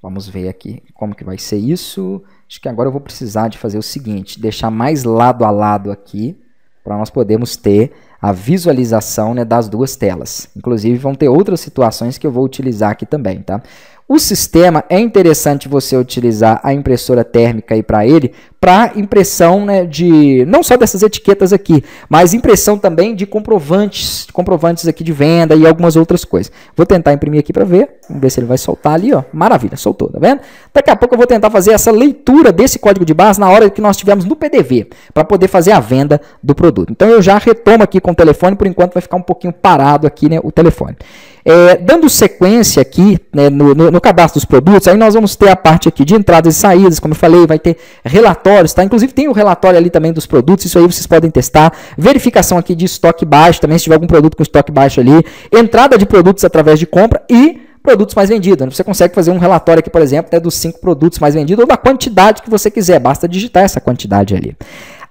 Vamos ver aqui como que vai ser isso. Acho que agora eu vou precisar de fazer o seguinte, deixar mais lado a lado aqui, para nós podermos ter a visualização, né, das duas telas. Inclusive, vão ter outras situações que eu vou utilizar aqui também, tá? O sistema, é interessante você utilizar a impressora térmica aí para ele, para impressão, né, de não só dessas etiquetas aqui, mas impressão também de comprovantes aqui de venda e algumas outras coisas. Vou tentar imprimir aqui para ver, vamos ver se ele vai soltar ali, ó. Maravilha, soltou, tá vendo? Daqui a pouco eu vou tentar fazer essa leitura desse código de barras na hora que nós estivermos no PDV, para poder fazer a venda do produto. Então eu já retomo aqui com o telefone, por enquanto vai ficar um pouquinho parado aqui, né, o telefone. Dando sequência aqui, né, no cadastro dos produtos, aí nós vamos ter a parte aqui de entradas e saídas, como eu falei, vai ter relatórios, tá? Inclusive tem o relatório ali também dos produtos, isso aí vocês podem testar. Verificação aqui de estoque baixo, também se tiver algum produto com estoque baixo ali. Entrada de produtos através de compra e produtos mais vendidos. Você consegue fazer um relatório aqui, por exemplo, né, dos 5 produtos mais vendidos ou da quantidade que você quiser, basta digitar essa quantidade ali.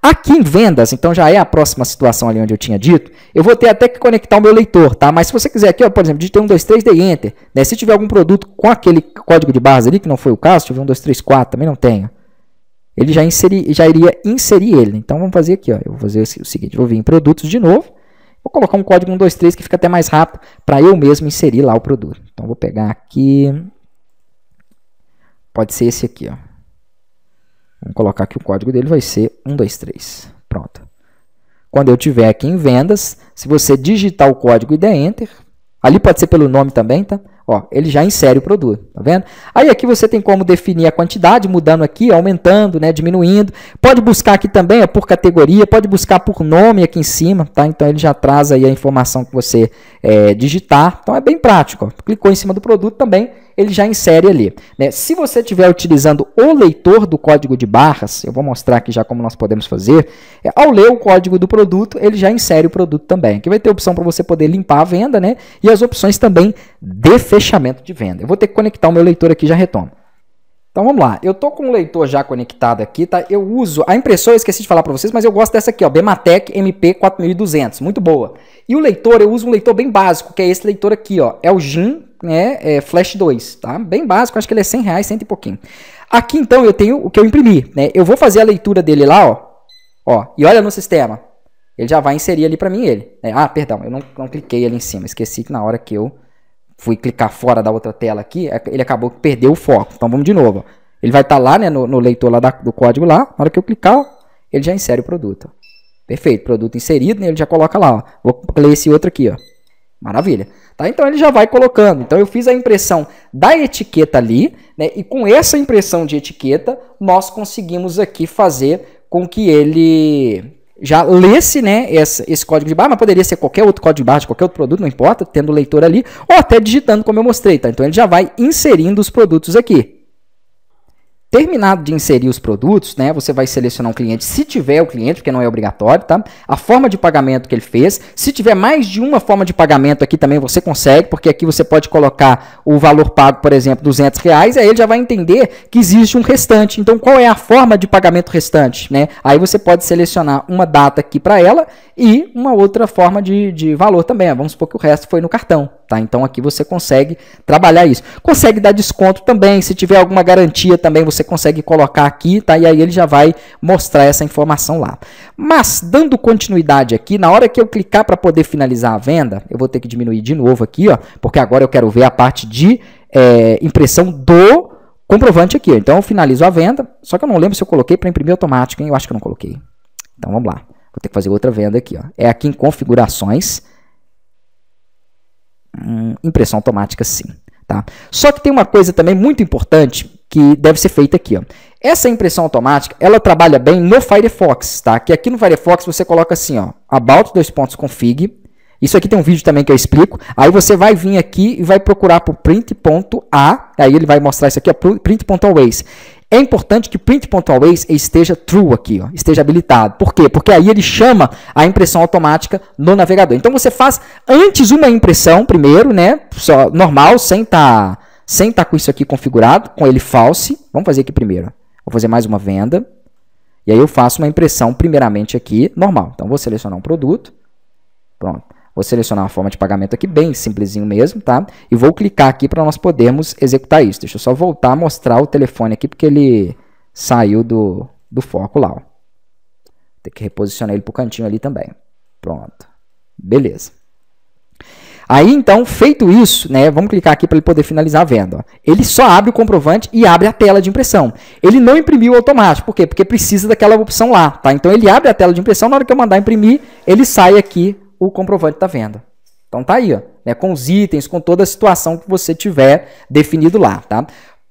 Aqui em vendas, então já é a próxima situação ali onde eu tinha dito, eu vou ter até que conectar o meu leitor, tá? Mas se você quiser aqui, ó, por exemplo, digitei 1, 2, 3, dei Enter, né? Se tiver algum produto com aquele código de barras ali, que não foi o caso, se tiver 1, 2, 3, 4, também não tenho, ele já iria inserir ele. Então vamos fazer aqui, ó, eu vou fazer o seguinte, vou vir em produtos de novo, vou colocar um código 1, 2, 3 que fica até mais rápido para eu mesmo inserir lá o produto. Então vou pegar aqui, pode ser esse aqui, ó. Vamos colocar aqui o código dele, vai ser 1, 2, 3. Pronto. Quando eu tiver aqui em vendas, se você digitar o código e der Enter, ali pode ser pelo nome também, tá? Ó, ele já insere o produto, tá vendo? Aí aqui você tem como definir a quantidade, mudando aqui, aumentando, né, diminuindo. Pode buscar aqui também, ó, por categoria, pode buscar por nome aqui em cima, tá? Então ele já traz aí a informação que você digitar. Então é bem prático, ó. Clicou em cima do produto também, ele já insere ali, né? Se você estiver utilizando o leitor do código de barras, eu vou mostrar aqui já como nós podemos fazer, ao ler o código do produto, ele já insere o produto também. Aqui vai ter a opção para você poder limpar a venda, né? E as opções também de fechamento de venda. Eu vou ter que conectar o meu leitor aqui, já retomo. Então vamos lá, eu estou com o leitor já conectado aqui, tá? Eu uso a impressora, eu esqueci de falar para vocês, mas eu gosto dessa aqui, ó, Bematec MP4200, muito boa. E o leitor, eu uso um leitor bem básico, que é esse leitor aqui, ó, é o GIM, né, Flash 2, tá? Bem básico, acho que ele é R$100, 100 e pouquinho. Aqui então eu tenho o que eu imprimi, né? Eu vou fazer a leitura dele lá, ó, e olha no sistema, ele já vai inserir ali para mim ele. Né? Ah, perdão, eu não cliquei ali em cima, esqueci que na hora que eu fui clicar fora da outra tela aqui, ele acabou que perdeu o foco. Então vamos de novo. Ó. Ele vai estar lá, né, no leitor lá do código lá. Na hora que eu clicar, ó, ele já insere o produto. Ó. Perfeito, produto inserido, né, ele já coloca lá. Ó. Vou ler esse outro aqui. Ó. Maravilha. Tá? Então ele já vai colocando. Então eu fiz a impressão da etiqueta ali, né, e com essa impressão de etiqueta, nós conseguimos aqui fazer com que ele já lesse, né, esse código de barra, mas poderia ser qualquer outro código de barra de qualquer outro produto, não importa, tendo o leitor ali, ou até digitando como eu mostrei, tá? Então ele já vai inserindo os produtos aqui. Terminado de inserir os produtos, né, você vai selecionar um cliente, se tiver o cliente, porque não é obrigatório, tá? A forma de pagamento que ele fez. Se tiver mais de uma forma de pagamento aqui também você consegue, porque aqui você pode colocar o valor pago, por exemplo, R$200, aí ele já vai entender que existe um restante. Então, qual é a forma de pagamento restante, né? Aí você pode selecionar uma data aqui para ela e uma outra forma de valor também. Vamos supor que o resto foi no cartão. Tá? Então aqui você consegue trabalhar isso. Consegue dar desconto também, se tiver alguma garantia também você consegue colocar aqui, tá? E aí ele já vai mostrar essa informação lá. Mas, dando continuidade aqui, na hora que eu clicar para poder finalizar a venda, eu vou ter que diminuir de novo aqui, ó, porque agora eu quero ver a parte de impressão do comprovante aqui. Então eu finalizo a venda, só que eu não lembro se eu coloquei para imprimir automático, hein? Eu acho que eu não coloquei. Então vamos lá. Vou ter que fazer outra venda aqui, ó. É aqui em configurações. Impressão automática, sim. Tá? Só que tem uma coisa também muito importante que deve ser feita aqui. Ó. Essa impressão automática, ela trabalha bem no Firefox. Tá? Que aqui no Firefox você coloca assim, ó, about config. Isso aqui tem um vídeo também que eu explico. Aí você vai vir aqui e vai procurar por print.a. Aí ele vai mostrar isso aqui, ó, print.always. É importante que print.always esteja true aqui, ó, esteja habilitado. Por quê? Porque aí ele chama a impressão automática no navegador. Então você faz antes uma impressão primeiro, né, só normal, sem tá com isso aqui configurado, com ele false. Vamos fazer aqui primeiro. Vou fazer mais uma venda. E aí eu faço uma impressão primeiramente aqui normal. Então vou selecionar um produto. Pronto. Vou selecionar uma forma de pagamento aqui, bem simplesinho mesmo, tá? E vou clicar aqui para nós podermos executar isso. Deixa eu só voltar a mostrar o telefone aqui, porque ele saiu do foco lá, ó. Tem que reposicionar ele para o cantinho ali também. Pronto. Beleza. Aí, então, feito isso, né? Vamos clicar aqui para ele poder finalizar a venda, ó. Ele só abre o comprovante e abre a tela de impressão. Ele não imprimiu automático. Por quê? Porque precisa daquela opção lá, tá? Então, ele abre a tela de impressão. Na hora que eu mandar imprimir, ele sai aqui o comprovante da venda. Então tá aí, ó, né, com os itens, com toda a situação que você tiver definido lá, tá?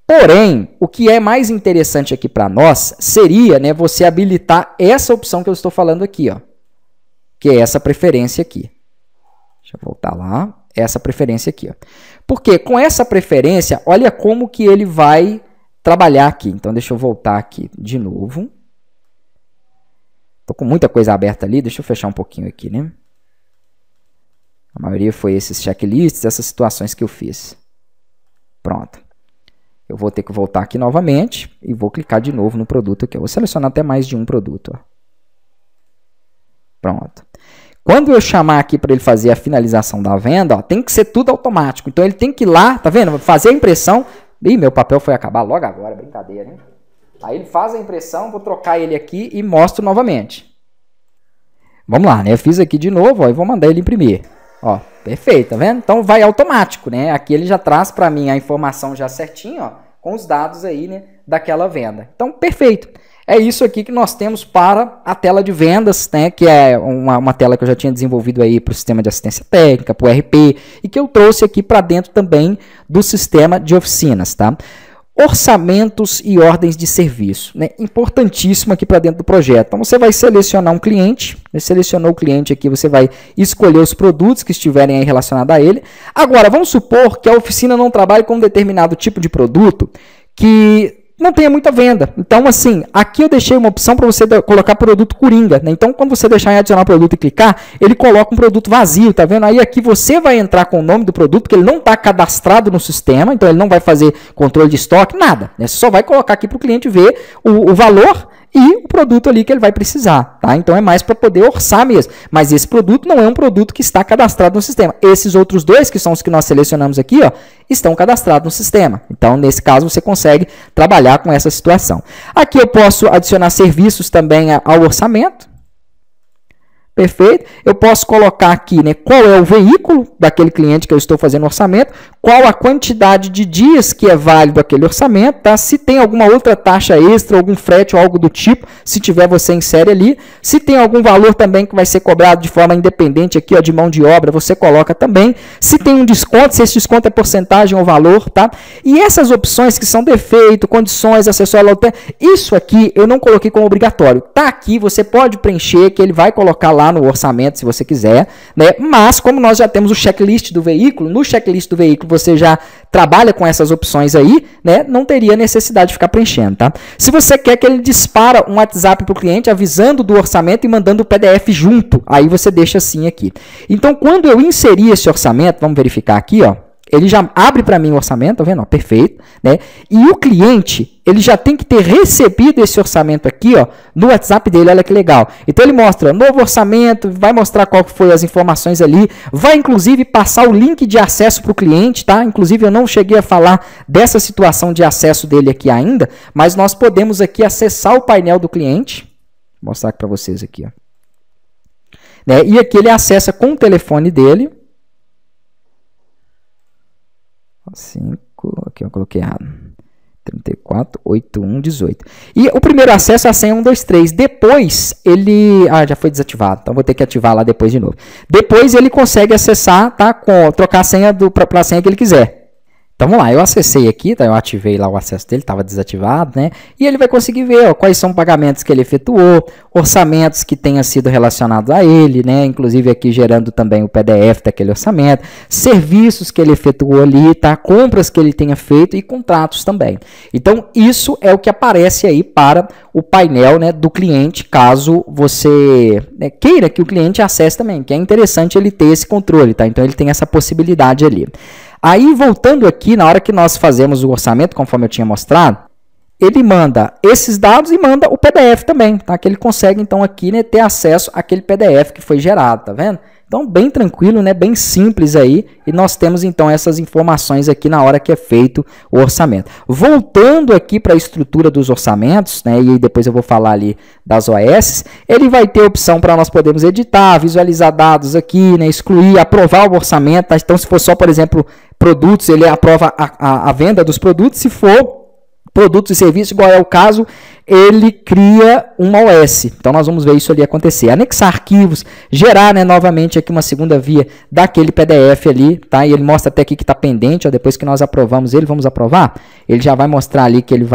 Porém, o que é mais interessante aqui para nós seria, né, você habilitar essa opção que eu estou falando aqui, ó, que é essa preferência aqui. Deixa eu voltar lá, essa preferência aqui, ó. Porque com essa preferência, olha como que ele vai trabalhar aqui. Então deixa eu voltar aqui de novo. Tô com muita coisa aberta ali, deixa eu fechar um pouquinho aqui, né? A maioria foi esses checklists, essas situações que eu fiz. Pronto. Eu vou ter que voltar aqui novamente e vou clicar de novo no produto aqui. Eu vou selecionar até mais de um produto, ó. Pronto. Quando eu chamar aqui para ele fazer a finalização da venda, ó, tem que ser tudo automático. Então ele tem que ir lá, tá vendo? Fazer a impressão. Ih, meu papel foi acabar logo agora, brincadeira, hein? Aí ele faz a impressão, vou trocar ele aqui e mostro novamente. Vamos lá, né? Eu fiz aqui de novo, ó, e vou mandar ele imprimir. Ó, perfeito, tá vendo? Então vai automático, né? Aqui ele já traz para mim a informação já certinho, ó, com os dados aí, né, daquela venda. Então, perfeito. É isso aqui que nós temos para a tela de vendas, né, que é uma tela que eu já tinha desenvolvido aí para o sistema de assistência técnica, para o RP, e que eu trouxe aqui para dentro também do sistema de oficinas, tá? Orçamentos e ordens de serviço, né? Importantíssimo aqui para dentro do projeto. Então você vai selecionar um cliente, selecionou o cliente aqui, você vai escolher os produtos que estiverem aí relacionados a ele. Agora, vamos supor que a oficina não trabalhe com um determinado tipo de produto que não tenha muita venda. Então, assim, aqui eu deixei uma opção para você colocar produto coringa, né? Então, quando você deixar em adicionar produto e clicar, ele coloca um produto vazio, tá vendo? Aí aqui você vai entrar com o nome do produto, porque ele não está cadastrado no sistema, então ele não vai fazer controle de estoque, nada, né? Você só vai colocar aqui para o cliente ver o valor e o produto ali que ele vai precisar, tá? Então é mais para poder orçar mesmo. Mas esse produto não é um produto que está cadastrado no sistema. Esses outros dois, que são os que nós selecionamos aqui, ó, estão cadastrados no sistema. Então, nesse caso, você consegue trabalhar com essa situação. Aqui eu posso adicionar serviços também ao orçamento. Perfeito? Eu posso colocar aqui, né, qual é o veículo daquele cliente que eu estou fazendo orçamento, qual a quantidade de dias que é válido aquele orçamento, tá? Se tem alguma outra taxa extra, algum frete ou algo do tipo, se tiver você insere ali. Se tem algum valor também que vai ser cobrado de forma independente aqui, ó, de mão de obra, você coloca também. Se tem um desconto, se esse desconto é porcentagem ou valor, tá? E essas opções que são defeito, condições, acessório, isso aqui eu não coloquei como obrigatório. Tá aqui, você pode preencher, que ele vai colocar lá no orçamento, se você quiser, né? Mas como nós já temos o checklist do veículo, no checklist do veículo você já trabalha com essas opções aí, né? Não teria necessidade de ficar preenchendo, tá? Se você quer que ele dispara um WhatsApp para o cliente avisando do orçamento e mandando o PDF junto, aí você deixa assim aqui. Então, quando eu inserir esse orçamento, vamos verificar aqui, ó, ele já abre para mim o orçamento, tá vendo? Ó, perfeito, né? E o cliente, ele já tem que ter recebido esse orçamento aqui, ó, no WhatsApp dele, olha que legal. Então ele mostra novo orçamento, vai mostrar qual foi as informações ali, vai inclusive passar o link de acesso para o cliente, tá? Inclusive eu não cheguei a falar dessa situação de acesso dele aqui ainda, mas nós podemos aqui acessar o painel do cliente. Vou mostrar aqui para vocês aqui, ó. Né? E aqui ele acessa com o telefone dele. 5, aqui eu coloquei errado. 34, 81, 18. E o primeiro acesso é a senha 123. Depois ele... já foi desativado. Então vou ter que ativar lá depois de novo. Depois ele consegue acessar, tá? Trocar a senha para a senha que ele quiser. Então vamos lá, eu acessei aqui, tá? Eu ativei lá o acesso dele, estava desativado, né? E ele vai conseguir ver ó, quais são pagamentos que ele efetuou, orçamentos que tenham sido relacionados a ele, né? Inclusive aqui gerando também o PDF daquele orçamento, serviços que ele efetuou ali, tá? Compras que ele tenha feito e contratos também. Então isso é o que aparece aí para o painel, né, do cliente, caso você queira que o cliente acesse também, que é interessante ele ter esse controle, tá? Então ele tem essa possibilidade ali. Aí, voltando aqui, na hora que nós fazemos o orçamento, conforme eu tinha mostrado, ele manda esses dados e manda o PDF também, tá? Que ele consegue, então, aqui, né, ter acesso àquele PDF que foi gerado, tá vendo? Então, bem tranquilo, né, bem simples aí, e nós temos, então, essas informações aqui na hora que é feito o orçamento. Voltando aqui para a estrutura dos orçamentos, né, e depois eu vou falar ali das OS, ele vai ter opção para nós podermos editar, visualizar dados aqui, né, excluir, aprovar o orçamento, tá? Então, se for só, por exemplo, produtos, ele aprova a venda dos produtos, se for produtos e serviços, igual é o caso, ele cria uma OS. Então, nós vamos ver isso ali acontecer. Anexar arquivos, gerar, né, novamente aqui uma segunda via daquele PDF ali, tá? E ele mostra até aqui que está pendente, ó, depois que nós aprovamos ele, vamos aprovar, ele já vai mostrar ali que ele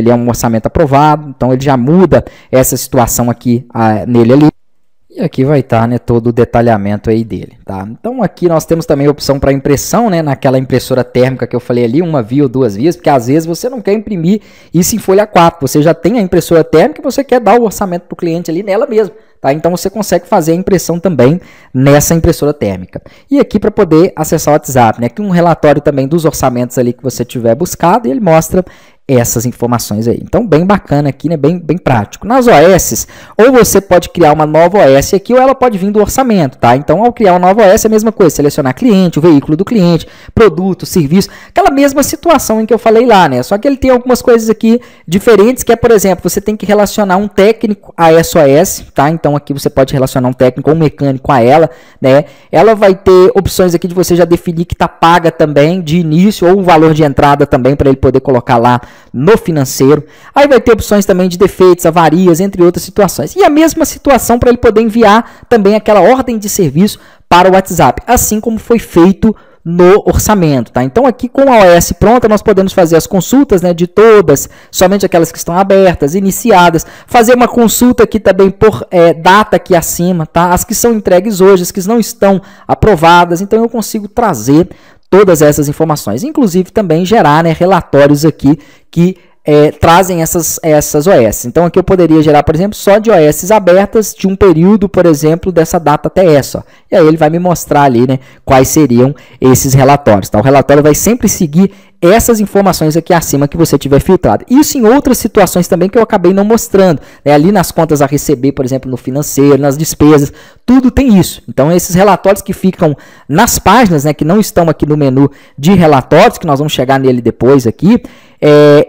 é um orçamento aprovado, então ele já muda essa situação aqui nele ali. E aqui vai estar, né, todo o detalhamento aí dele, tá? Então aqui nós temos também a opção para impressão, né, naquela impressora térmica que eu falei ali, uma via ou duas vias, porque às vezes você não quer imprimir isso em folha 4, você já tem a impressora térmica e você quer dar o orçamento para o cliente ali nela mesmo, tá? Então você consegue fazer a impressão também nessa impressora térmica. E aqui para poder acessar o WhatsApp, né, aqui um relatório também dos orçamentos ali que você tiver buscado e ele mostra essas informações aí. Então, bem bacana aqui, né? Bem prático. Nas OS, ou você pode criar uma nova OS aqui, ou ela pode vir do orçamento, tá? Então, ao criar uma nova OS, é a mesma coisa, selecionar cliente, o veículo do cliente, produto, serviço, aquela mesma situação em que eu falei lá, né? Só que ele tem algumas coisas aqui diferentes, que é, por exemplo, você tem que relacionar um técnico a essa OS, tá? Então, aqui você pode relacionar um técnico ou um mecânico a ela, né? Ela vai ter opções aqui de você já definir que está paga também de início, ou um valor de entrada também, para ele poder colocar lá no financeiro. Aí vai ter opções também de defeitos, avarias, entre outras situações. E a mesma situação para ele poder enviar também aquela ordem de serviço para o WhatsApp, assim como foi feito no orçamento, tá? Então aqui com a OS pronta nós podemos fazer as consultas, né, de todas, somente aquelas que estão abertas, iniciadas, fazer uma consulta aqui também por data aqui acima, tá? As que são entregues hoje, as que não estão aprovadas, então eu consigo trazer todas essas informações, inclusive também gerar, né, relatórios aqui que trazem essas OS. Então aqui eu poderia gerar, por exemplo, só de OS abertas de um período, por exemplo, dessa data até essa. E aí ele vai me mostrar ali, né, quais seriam esses relatórios. Tá? O relatório vai sempre seguir essas informações aqui acima que você tiver filtrado. Isso em outras situações também que eu acabei não mostrando. Né? Ali nas contas a receber, por exemplo, no financeiro, nas despesas, tudo tem isso. Então esses relatórios que ficam nas páginas, né, que não estão aqui no menu de relatórios, que nós vamos chegar nele depois aqui,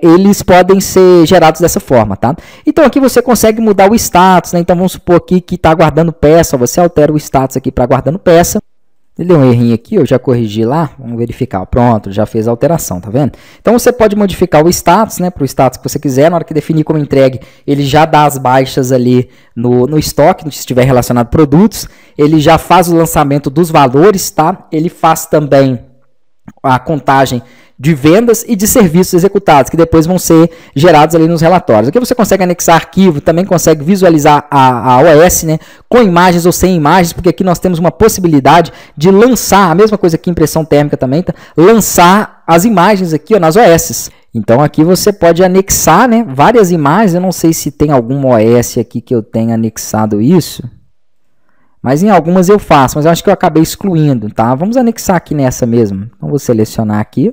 eles podem ser gerados dessa forma, tá? Então aqui você consegue mudar o status, né? Então vamos supor aqui que está aguardando peça, você altera o status aqui para aguardando peça. Ele deu um errinho aqui, eu já corrigi lá, vamos verificar. Pronto, já fez a alteração, tá vendo? Então você pode modificar o status, né, para o status que você quiser. Na hora que definir como entregue, ele já dá as baixas ali no estoque, se estiver relacionado a produtos. Ele já faz o lançamento dos valores, tá? Ele faz também a contagem de vendas e de serviços executados, que depois vão ser gerados ali nos relatórios. Aqui você consegue anexar arquivo, também consegue visualizar a OS, né, com imagens ou sem imagens, porque aqui nós temos uma possibilidade de lançar, a mesma coisa aqui, impressão térmica também, tá? Lançar as imagens aqui, ó, nas OS. Então aqui você pode anexar, né, várias imagens. Eu não sei se tem alguma OS aqui que eu tenha anexado isso, mas em algumas eu faço, mas eu acho que eu acabei excluindo, tá? Vamos anexar aqui nessa mesmo. Então vou selecionar aqui.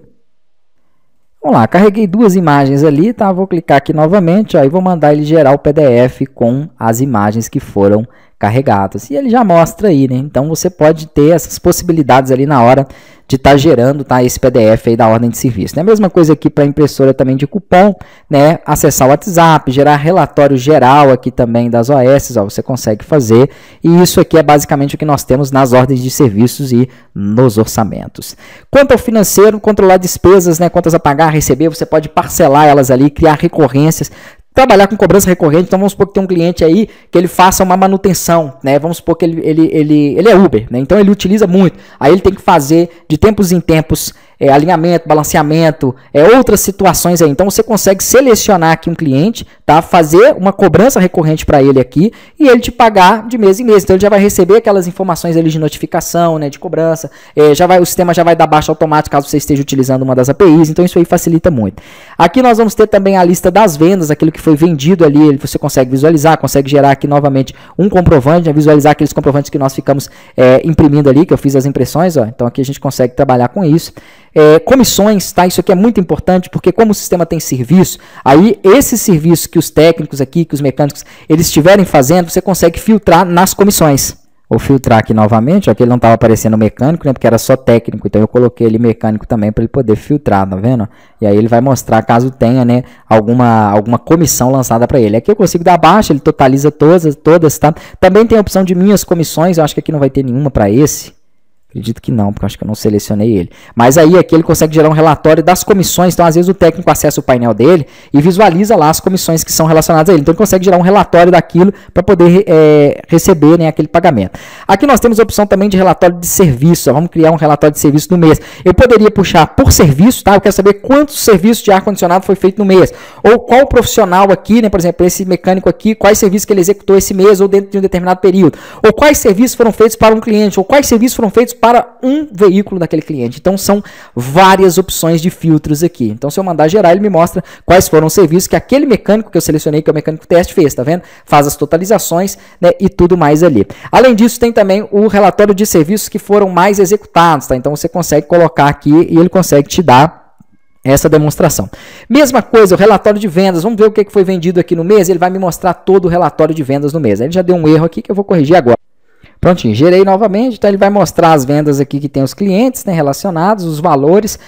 Vamos lá, carreguei duas imagens ali, tá? Vou clicar aqui novamente, ó, e vou mandar ele gerar o PDF com as imagens que foram carregados. E ele já mostra aí, né? Então você pode ter essas possibilidades ali na hora de estar gerando, tá, esse PDF aí da ordem de serviço. É a mesma coisa aqui para impressora também de cupom, né? Acessar o WhatsApp, gerar relatório geral aqui também das OS, ó, você consegue fazer. E isso aqui é basicamente o que nós temos nas ordens de serviços e nos orçamentos. Quanto ao financeiro, controlar despesas, né? Contas a pagar, receber, você pode parcelar elas ali, criar recorrências, trabalhar com cobrança recorrente. Então vamos supor que tem um cliente aí que ele faça uma manutenção, né? Vamos supor que ele é Uber, né? Então ele utiliza muito. Aí ele tem que fazer de tempos em tempos alinhamento, balanceamento, outras situações aí. Então você consegue selecionar aqui um cliente, tá? Fazer uma cobrança recorrente para ele aqui e ele te pagar de mês em mês. Então ele já vai receber aquelas informações ali de notificação, né? De cobrança. O sistema já vai dar baixa automática caso você esteja utilizando uma das APIs. Então isso aí facilita muito. Aqui nós vamos ter também a lista das vendas, aquilo que foi vendido ali, você consegue visualizar, consegue gerar aqui novamente um comprovante, né? Visualizar aqueles comprovantes que nós ficamos imprimindo ali, que eu fiz as impressões, ó. Então aqui a gente consegue trabalhar com isso. Comissões, tá? Isso aqui é muito importante, porque como o sistema tem serviço, aí esses serviços que os técnicos aqui, que os mecânicos, eles estiverem fazendo, você consegue filtrar nas comissões. Vou filtrar aqui novamente, ó, que ele não estava aparecendo mecânico, né, porque era só técnico, então eu coloquei ele mecânico também para ele poder filtrar, tá vendo? E aí ele vai mostrar caso tenha, né, alguma comissão lançada para ele. Aqui eu consigo dar baixa, ele totaliza todas, tá? Também tem a opção de minhas comissões, eu acho que aqui não vai ter nenhuma para esse. Acredito que não, porque eu acho que eu não selecionei ele. Mas aí aqui ele consegue gerar um relatório das comissões. Então, às vezes, o técnico acessa o painel dele e visualiza lá as comissões que são relacionadas a ele. Então, ele consegue gerar um relatório daquilo para poder receber, né, aquele pagamento. Aqui nós temos a opção também de relatório de serviço. Vamos criar um relatório de serviço no mês. Eu poderia puxar por serviço, tá? Eu quero saber quantos serviços de ar-condicionado foi feito no mês. Ou qual profissional aqui, né, por exemplo, esse mecânico aqui, quais serviços que ele executou esse mês ou dentro de um determinado período. Ou quais serviços foram feitos para um cliente. Ou quais serviços foram feitos para um veículo daquele cliente. Então são várias opções de filtros aqui. Então se eu mandar gerar, ele me mostra quais foram os serviços que aquele mecânico que eu selecionei, que é o mecânico teste, fez, tá vendo? Faz as totalizações, né, e tudo mais ali. Além disso, tem também o relatório de serviços que foram mais executados, tá? Então você consegue colocar aqui e ele consegue te dar essa demonstração. Mesma coisa, o relatório de vendas. Vamos ver o que foi vendido aqui no mês. Ele vai me mostrar todo o relatório de vendas no mês. Ele já deu um erro aqui que eu vou corrigir agora. Prontinho, gerei novamente, então ele vai mostrar as vendas aqui que tem os clientes, né, relacionados, os valores,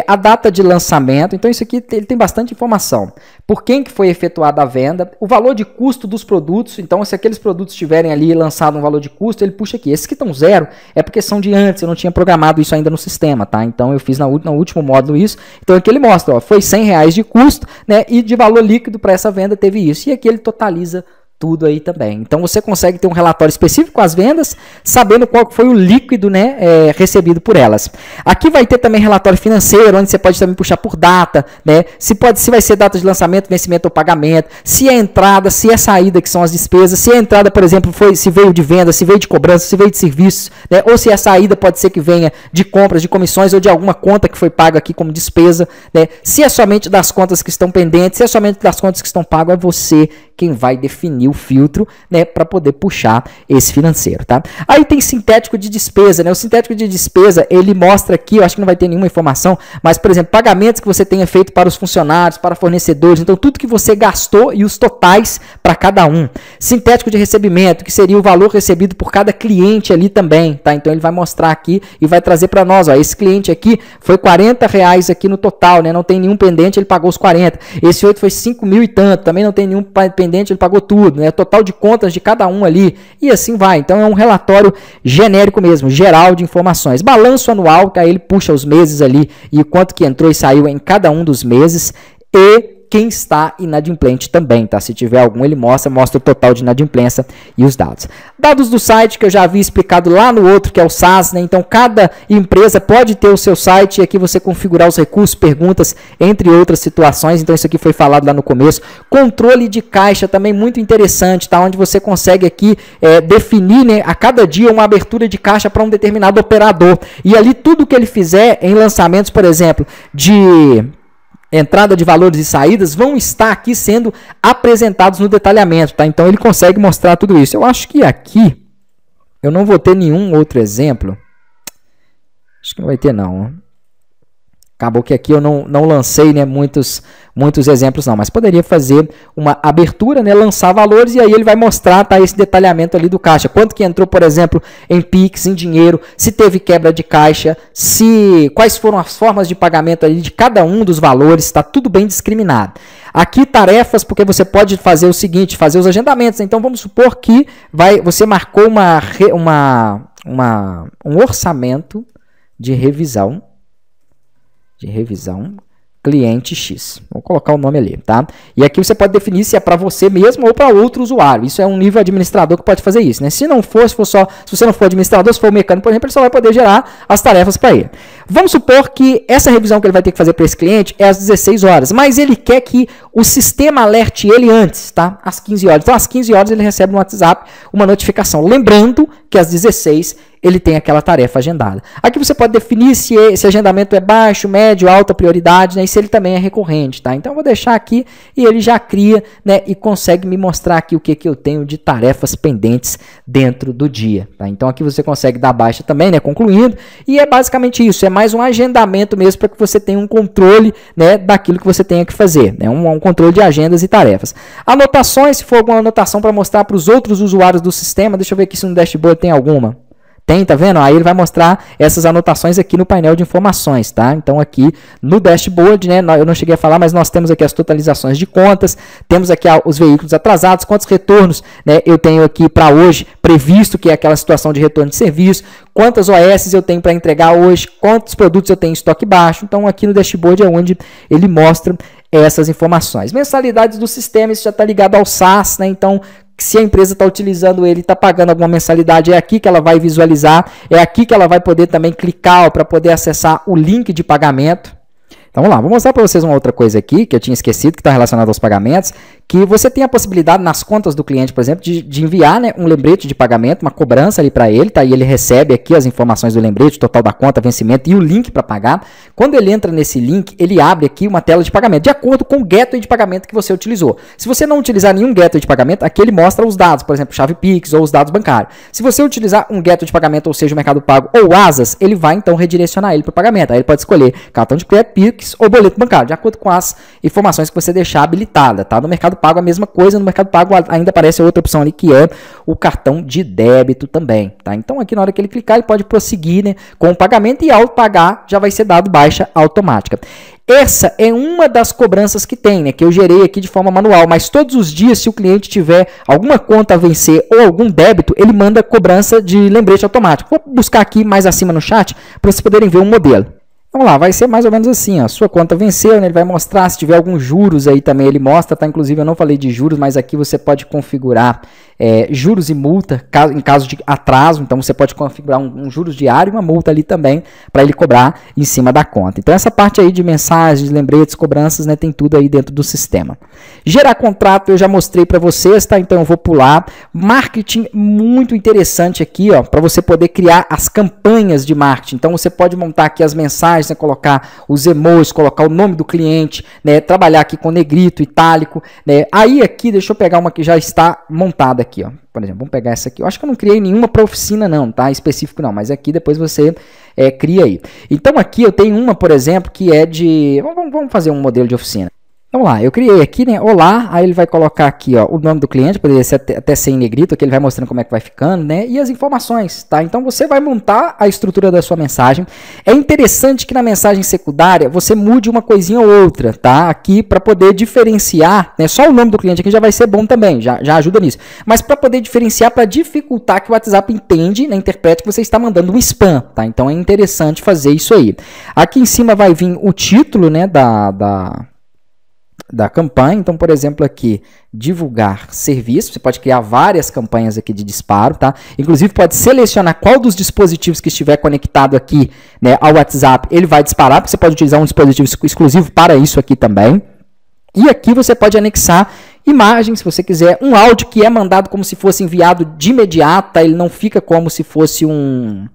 a data de lançamento. Então isso aqui ele tem bastante informação. Por quem que foi efetuada a venda, o valor de custo dos produtos. Então se aqueles produtos tiverem ali lançado um valor de custo, ele puxa aqui. Esses que estão zero é porque são de antes, eu não tinha programado isso ainda no sistema, tá? Então eu fiz no último módulo isso. Então aqui ele mostra, ó, foi R$100 de custo, né, e de valor líquido para essa venda teve isso. E aqui ele totaliza tudo aí também. Então você consegue ter um relatório específico com as vendas, sabendo qual foi o líquido, né, recebido por elas. Aqui vai ter também relatório financeiro, onde você pode também puxar por data, né, se vai ser data de lançamento, vencimento ou pagamento, se é entrada, se é saída, que são as despesas, se a entrada, por exemplo, se veio de venda, se veio de cobrança, se veio de serviços, né, ou se a saída pode ser que venha de compras, de comissões ou de alguma conta que foi paga aqui como despesa, né, se é somente das contas que estão pendentes, se é somente das contas que estão pagas, é você quem vai definir o filtro, né, para poder puxar esse financeiro, tá? Aí tem sintético de despesa, né? O sintético de despesa, ele mostra aqui, eu acho que não vai ter nenhuma informação, mas, por exemplo, pagamentos que você tenha feito para os funcionários, para fornecedores, então tudo que você gastou e os totais para cada um. Sintético de recebimento, que seria o valor recebido por cada cliente ali também, tá? Então ele vai mostrar aqui e vai trazer para nós, ó, esse cliente aqui foi R$40 aqui no total, né? Não tem nenhum pendente, ele pagou os 40. Esse outro foi 5 mil e tanto, também não tem nenhum pendente, ele pagou tudo, né? Total de contas de cada um ali, e assim vai. Então é um relatório genérico mesmo, geral de informações. Balanço anual, que aí ele puxa os meses ali e o quanto que entrou e saiu em cada um dos meses, e quem está inadimplente também, tá? Se tiver algum, ele mostra o total de inadimplência e os dados. Dados do site, que eu já havia explicado lá no outro, que é o SaaS, né? Então, cada empresa pode ter o seu site e aqui você configurar os recursos, perguntas, entre outras situações. Então, isso aqui foi falado lá no começo. Controle de caixa, também muito interessante, tá? Onde você consegue aqui definir, né, a cada dia uma abertura de caixa para um determinado operador. E ali, tudo que ele fizer em lançamentos, por exemplo, de entrada de valores e saídas, vão estar aqui sendo apresentados no detalhamento, tá? Então ele consegue mostrar tudo isso. Eu acho que aqui eu não vou ter nenhum outro exemplo. Acho que não vai ter não. Acabou que aqui eu não lancei, né, muitos exemplos não, mas poderia fazer uma abertura, né, lançar valores e aí ele vai mostrar, tá, esse detalhamento ali do caixa. Quanto que entrou, por exemplo, em Pix, em dinheiro, se teve quebra de caixa, quais foram as formas de pagamento ali de cada um dos valores, está tudo bem discriminado. Aqui tarefas, porque você pode fazer o seguinte, fazer os agendamentos. Então vamos supor que você marcou um orçamento de revisão cliente X. Vou colocar o nome ali, tá? E aqui você pode definir se é para você mesmo ou para outro usuário. Isso é um nível administrador que pode fazer isso, né? Se você não for administrador, se for mecânico, por exemplo, ele só vai poder gerar as tarefas para ele. Vamos supor que essa revisão que ele vai ter que fazer para esse cliente é às 16 horas, mas ele quer que o sistema alerte ele antes, tá? Às 15 horas. Então, às 15 horas ele recebe no WhatsApp uma notificação, lembrando que às 16 ele tem aquela tarefa agendada. Aqui você pode definir se esse agendamento é baixo, médio, alta prioridade, né, e se ele também é recorrente, tá? Então eu vou deixar aqui e ele já cria, né, e consegue me mostrar aqui o que eu tenho de tarefas pendentes dentro do dia, tá? Então aqui você consegue dar baixa também, né, concluindo, e é basicamente isso, é mais um agendamento mesmo para que você tenha um controle, né, daquilo que você tenha que fazer, né, um controle de agendas e tarefas. Anotações, se for alguma anotação para mostrar para os outros usuários do sistema, deixa eu ver aqui se no dashboard tem alguma. Tem, tá vendo? Aí ele vai mostrar essas anotações aqui no painel de informações, tá? Então aqui no dashboard, né, eu não cheguei a falar, mas nós temos aqui as totalizações de contas, temos aqui os veículos atrasados, quantos retornos, né, eu tenho aqui para hoje previsto, que é aquela situação de retorno de serviço, quantas OS eu tenho para entregar hoje, quantos produtos eu tenho em estoque baixo. Então aqui no dashboard é onde ele mostra essas informações. Mensalidades do sistema, isso já está ligado ao SaaS, né? Então se a empresa está utilizando ele, está pagando alguma mensalidade, é aqui que ela vai visualizar, é aqui que ela vai poder também clicar para poder acessar o link de pagamento. Então vamos lá, vou mostrar para vocês uma outra coisa aqui, que eu tinha esquecido, que está relacionada aos pagamentos, que você tem a possibilidade nas contas do cliente, por exemplo, de enviar, né, um lembrete de pagamento, uma cobrança ali para ele, tá? E ele recebe aqui as informações do lembrete, total da conta, vencimento e o link para pagar. Quando ele entra nesse link, ele abre aqui uma tela de pagamento, de acordo com o gateway de pagamento que você utilizou. Se você não utilizar nenhum gateway de pagamento, aqui ele mostra os dados, por exemplo, chave Pix ou os dados bancários. Se você utilizar um gateway de pagamento, ou seja, o Mercado Pago ou Asas, ele vai então redirecionar ele para o pagamento. Aí ele pode escolher cartão de crédito, Pix ou boleto bancário, de acordo com as informações que você deixar habilitada, tá? No Mercado Pago a mesma coisa, no Mercado Pago ainda aparece outra opção ali, que é o cartão de débito também, tá? Então aqui na hora que ele clicar, ele pode prosseguir, né, com o pagamento e ao pagar já vai ser dado baixa automática. Essa é uma das cobranças que tem, né, que eu gerei aqui de forma manual, mas todos os dias, se o cliente tiver alguma conta a vencer ou algum débito, ele manda cobrança de lembrete automático. Vou buscar aqui mais acima no chat para vocês poderem ver um modelo. Vamos lá, vai ser mais ou menos assim, ó. Sua conta venceu, né? Ele vai mostrar, se tiver alguns juros aí também ele mostra, tá? Inclusive eu não falei de juros, mas aqui você pode configurar juros e multa em caso de atraso, então você pode configurar um juros diário e uma multa ali também para ele cobrar em cima da conta. Então essa parte aí de mensagens, lembretes, cobranças, né? Tem tudo aí dentro do sistema. Gerar contrato eu já mostrei para vocês, tá? Então eu vou pular. Marketing muito interessante aqui, ó, para você poder criar as campanhas de marketing. Então você pode montar aqui as mensagens, né, colocar os emojis, colocar o nome do cliente, né, trabalhar aqui com negrito, itálico, né. Aí aqui, deixa eu pegar uma que já está montada aqui, ó. Por exemplo, vamos pegar essa aqui. Eu acho que eu não criei nenhuma para oficina não, tá? Específico não, mas aqui depois você cria aí. Então aqui eu tenho uma, por exemplo, que é de... Vamos fazer um modelo de oficina. Vamos lá, eu criei aqui, né, olá, aí ele vai colocar aqui, ó, o nome do cliente, poderia ser até ser em negrito, aqui ele vai mostrando como é que vai ficando, né, e as informações, tá? Então você vai montar a estrutura da sua mensagem. É interessante que na mensagem secundária você mude uma coisinha ou outra, tá? Aqui para poder diferenciar, né, só o nome do cliente aqui já vai ser bom também, já ajuda nisso. Mas para poder diferenciar, para dificultar que o WhatsApp entende, né, interprete que você está mandando um spam, tá? Então é interessante fazer isso aí. Aqui em cima vai vir o título, né, da campanha. Então, por exemplo, aqui, divulgar serviço, você pode criar várias campanhas aqui de disparo, tá? Inclusive, pode selecionar qual dos dispositivos que estiver conectado aqui, né, ao WhatsApp, ele vai disparar, porque você pode utilizar um dispositivo exclusivo para isso aqui também. E aqui você pode anexar imagens, se você quiser, um áudio que é mandado como se fosse enviado de imediato, tá? Ele não fica como se fosse um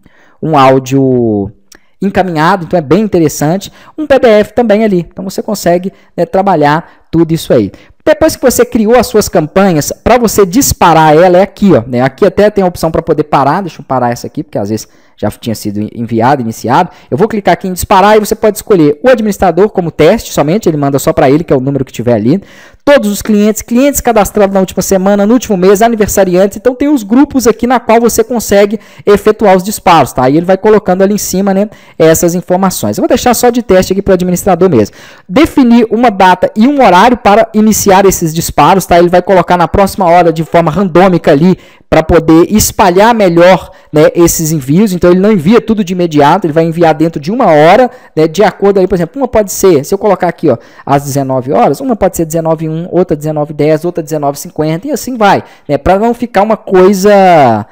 áudio encaminhado, então é bem interessante. Um PDF também ali, então você consegue, né, trabalhar tudo isso aí. Depois que você criou as suas campanhas, para você disparar ela é aqui, ó, né? Aqui até tem a opção para poder parar. Deixa eu parar essa aqui, porque às vezes já tinha sido enviado, iniciado. Eu vou clicar aqui em disparar e você pode escolher o administrador como teste somente, ele manda só para ele, que é o número que tiver ali. Todos os clientes cadastrados na última semana, no último mês, aniversariantes. Então tem os grupos aqui na qual você consegue efetuar os disparos, tá? E ele vai colocando ali em cima, né, essas informações. Eu vou deixar só de teste aqui para o administrador mesmo. Definir uma data e um horário para iniciar esses disparos, tá? Ele vai colocar na próxima hora de forma randômica ali para poder espalhar melhor, né, esses envios. Então ele não envia tudo de imediato, ele vai enviar dentro de uma hora, né, de acordo aí, por exemplo, uma pode ser, se eu colocar aqui, ó, às 19 horas, uma pode ser 19h01, outra 19h10, outra 19h50 e assim vai, né, para não ficar uma coisa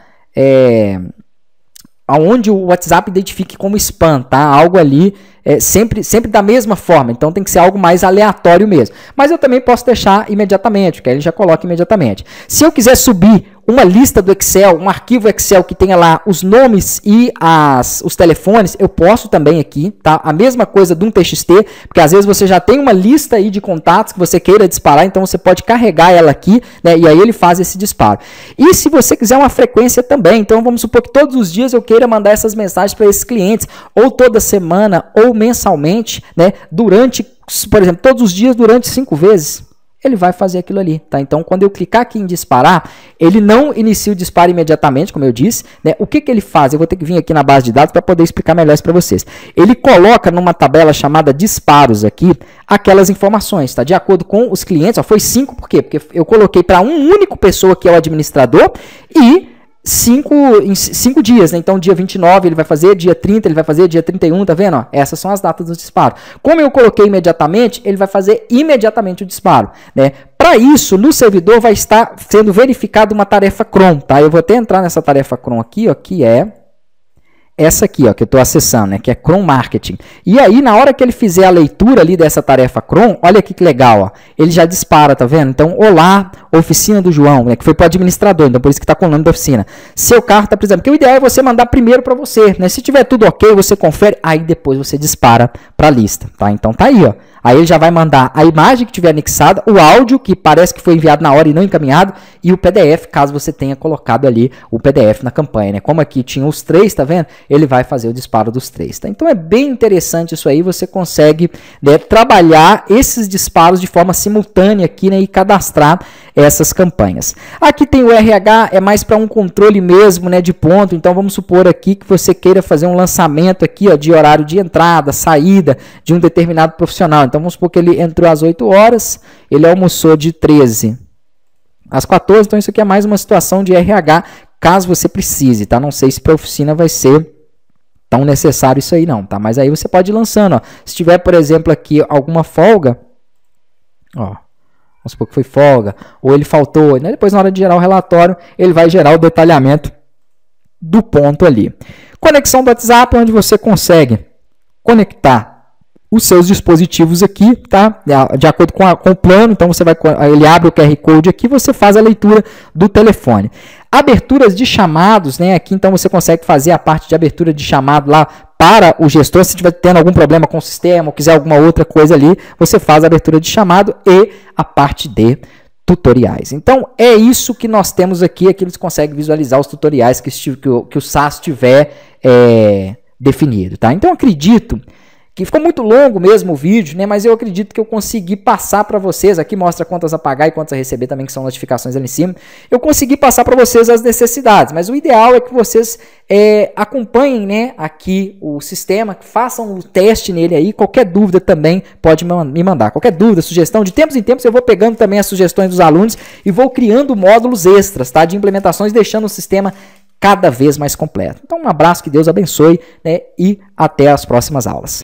aonde o WhatsApp identifique como spam, tá? Algo ali sempre da mesma forma, então tem que ser algo mais aleatório mesmo. Mas eu também posso deixar imediatamente, porque aí ele já coloca imediatamente. Se eu quiser subir uma lista do Excel, um arquivo Excel que tenha lá os nomes e os telefones, eu posso também aqui, tá? A mesma coisa de um TXT, porque às vezes você já tem uma lista aí de contatos que você queira disparar, então você pode carregar ela aqui, né? E aí ele faz esse disparo. E se você quiser uma frequência também, então vamos supor que todos os dias eu queira mandar essas mensagens para esses clientes, ou toda semana, ou mensalmente, né? Durante, por exemplo, todos os dias durante 5 vezes. Ele vai fazer aquilo ali, tá? Então, quando eu clicar aqui em disparar, ele não inicia o disparo imediatamente, como eu disse, né? O que ele faz? Eu vou ter que vir aqui na base de dados para poder explicar melhor isso para vocês. Ele coloca numa tabela chamada disparos aqui, aquelas informações, tá? De acordo com os clientes, ó, foi 5, por quê? Porque eu coloquei para um único pessoa que é o administrador e 5 dias, né? Então dia 29 ele vai fazer, dia 30 ele vai fazer, dia 31, tá vendo? Ó, essas são as datas do disparo. Como eu coloquei imediatamente, ele vai fazer imediatamente o disparo, né? Para isso, no servidor vai estar sendo verificada uma tarefa cron, tá? Eu vou até entrar nessa tarefa cron aqui, ó, que é essa aqui, ó, que eu estou acessando, né, que é Cron Marketing. E aí, na hora que ele fizer a leitura ali dessa tarefa Cron, olha aqui que legal, ó, ele já dispara, tá vendo? Então, olá, oficina do João, né, que foi para o administrador, então por isso que está com o nome da oficina. Seu carro está precisando, porque o ideal é você mandar primeiro para você, né? Se tiver tudo ok, você confere, aí depois você dispara para a lista, tá? Então tá aí, ó. Aí ele já vai mandar a imagem que tiver anexada, o áudio, que parece que foi enviado na hora e não encaminhado, e o PDF, caso você tenha colocado ali o PDF na campanha, né? Como aqui tinha os 3, tá vendo? Ele vai fazer o disparo dos 3, tá? Então é bem interessante isso aí, você consegue, né, trabalhar esses disparos de forma simultânea aqui, né, e cadastrar essas campanhas. Aqui tem o RH, é mais para um controle mesmo, né, de ponto. Então vamos supor aqui que você queira fazer um lançamento aqui, ó, de horário de entrada, saída de um determinado profissional. Então vamos supor que ele entrou às 8 horas, ele almoçou de 13 às 14, então isso aqui é mais uma situação de RH, caso você precise, tá? Não sei se para a oficina vai ser tão necessário isso aí não, tá? Mas aí você pode ir lançando, ó. Se tiver, por exemplo, aqui alguma folga, ó, vamos supor que foi folga, ou ele faltou, né? Depois na hora de gerar o relatório, ele vai gerar o detalhamento do ponto ali. Conexão do WhatsApp, onde você consegue conectar os seus dispositivos aqui, tá? De acordo com o plano, então você vai, ele abre o QR Code aqui, você faz a leitura do telefone. Aberturas de chamados, né? Aqui então você consegue fazer a parte de abertura de chamado lá para o gestor, se estiver tendo algum problema com o sistema ou quiser alguma outra coisa ali, você faz a abertura de chamado e a parte de tutoriais. Então é isso que nós temos aqui, aqui você consegue visualizar os tutoriais que o SaaS tiver definido, tá? Então acredito que ficou muito longo mesmo o vídeo, né? Mas eu acredito que eu consegui passar para vocês, aqui mostra quantas a pagar e quantas a receber também, que são notificações ali em cima. Eu consegui passar para vocês as necessidades, mas o ideal é que vocês acompanhem, né, aqui o sistema, façam o teste nele aí, qualquer dúvida também pode me mandar, qualquer dúvida, sugestão, de tempos em tempos eu vou pegando também as sugestões dos alunos e vou criando módulos extras, tá, de implementações, deixando o sistema cada vez mais completo. Então um abraço, que Deus abençoe, né, e até as próximas aulas.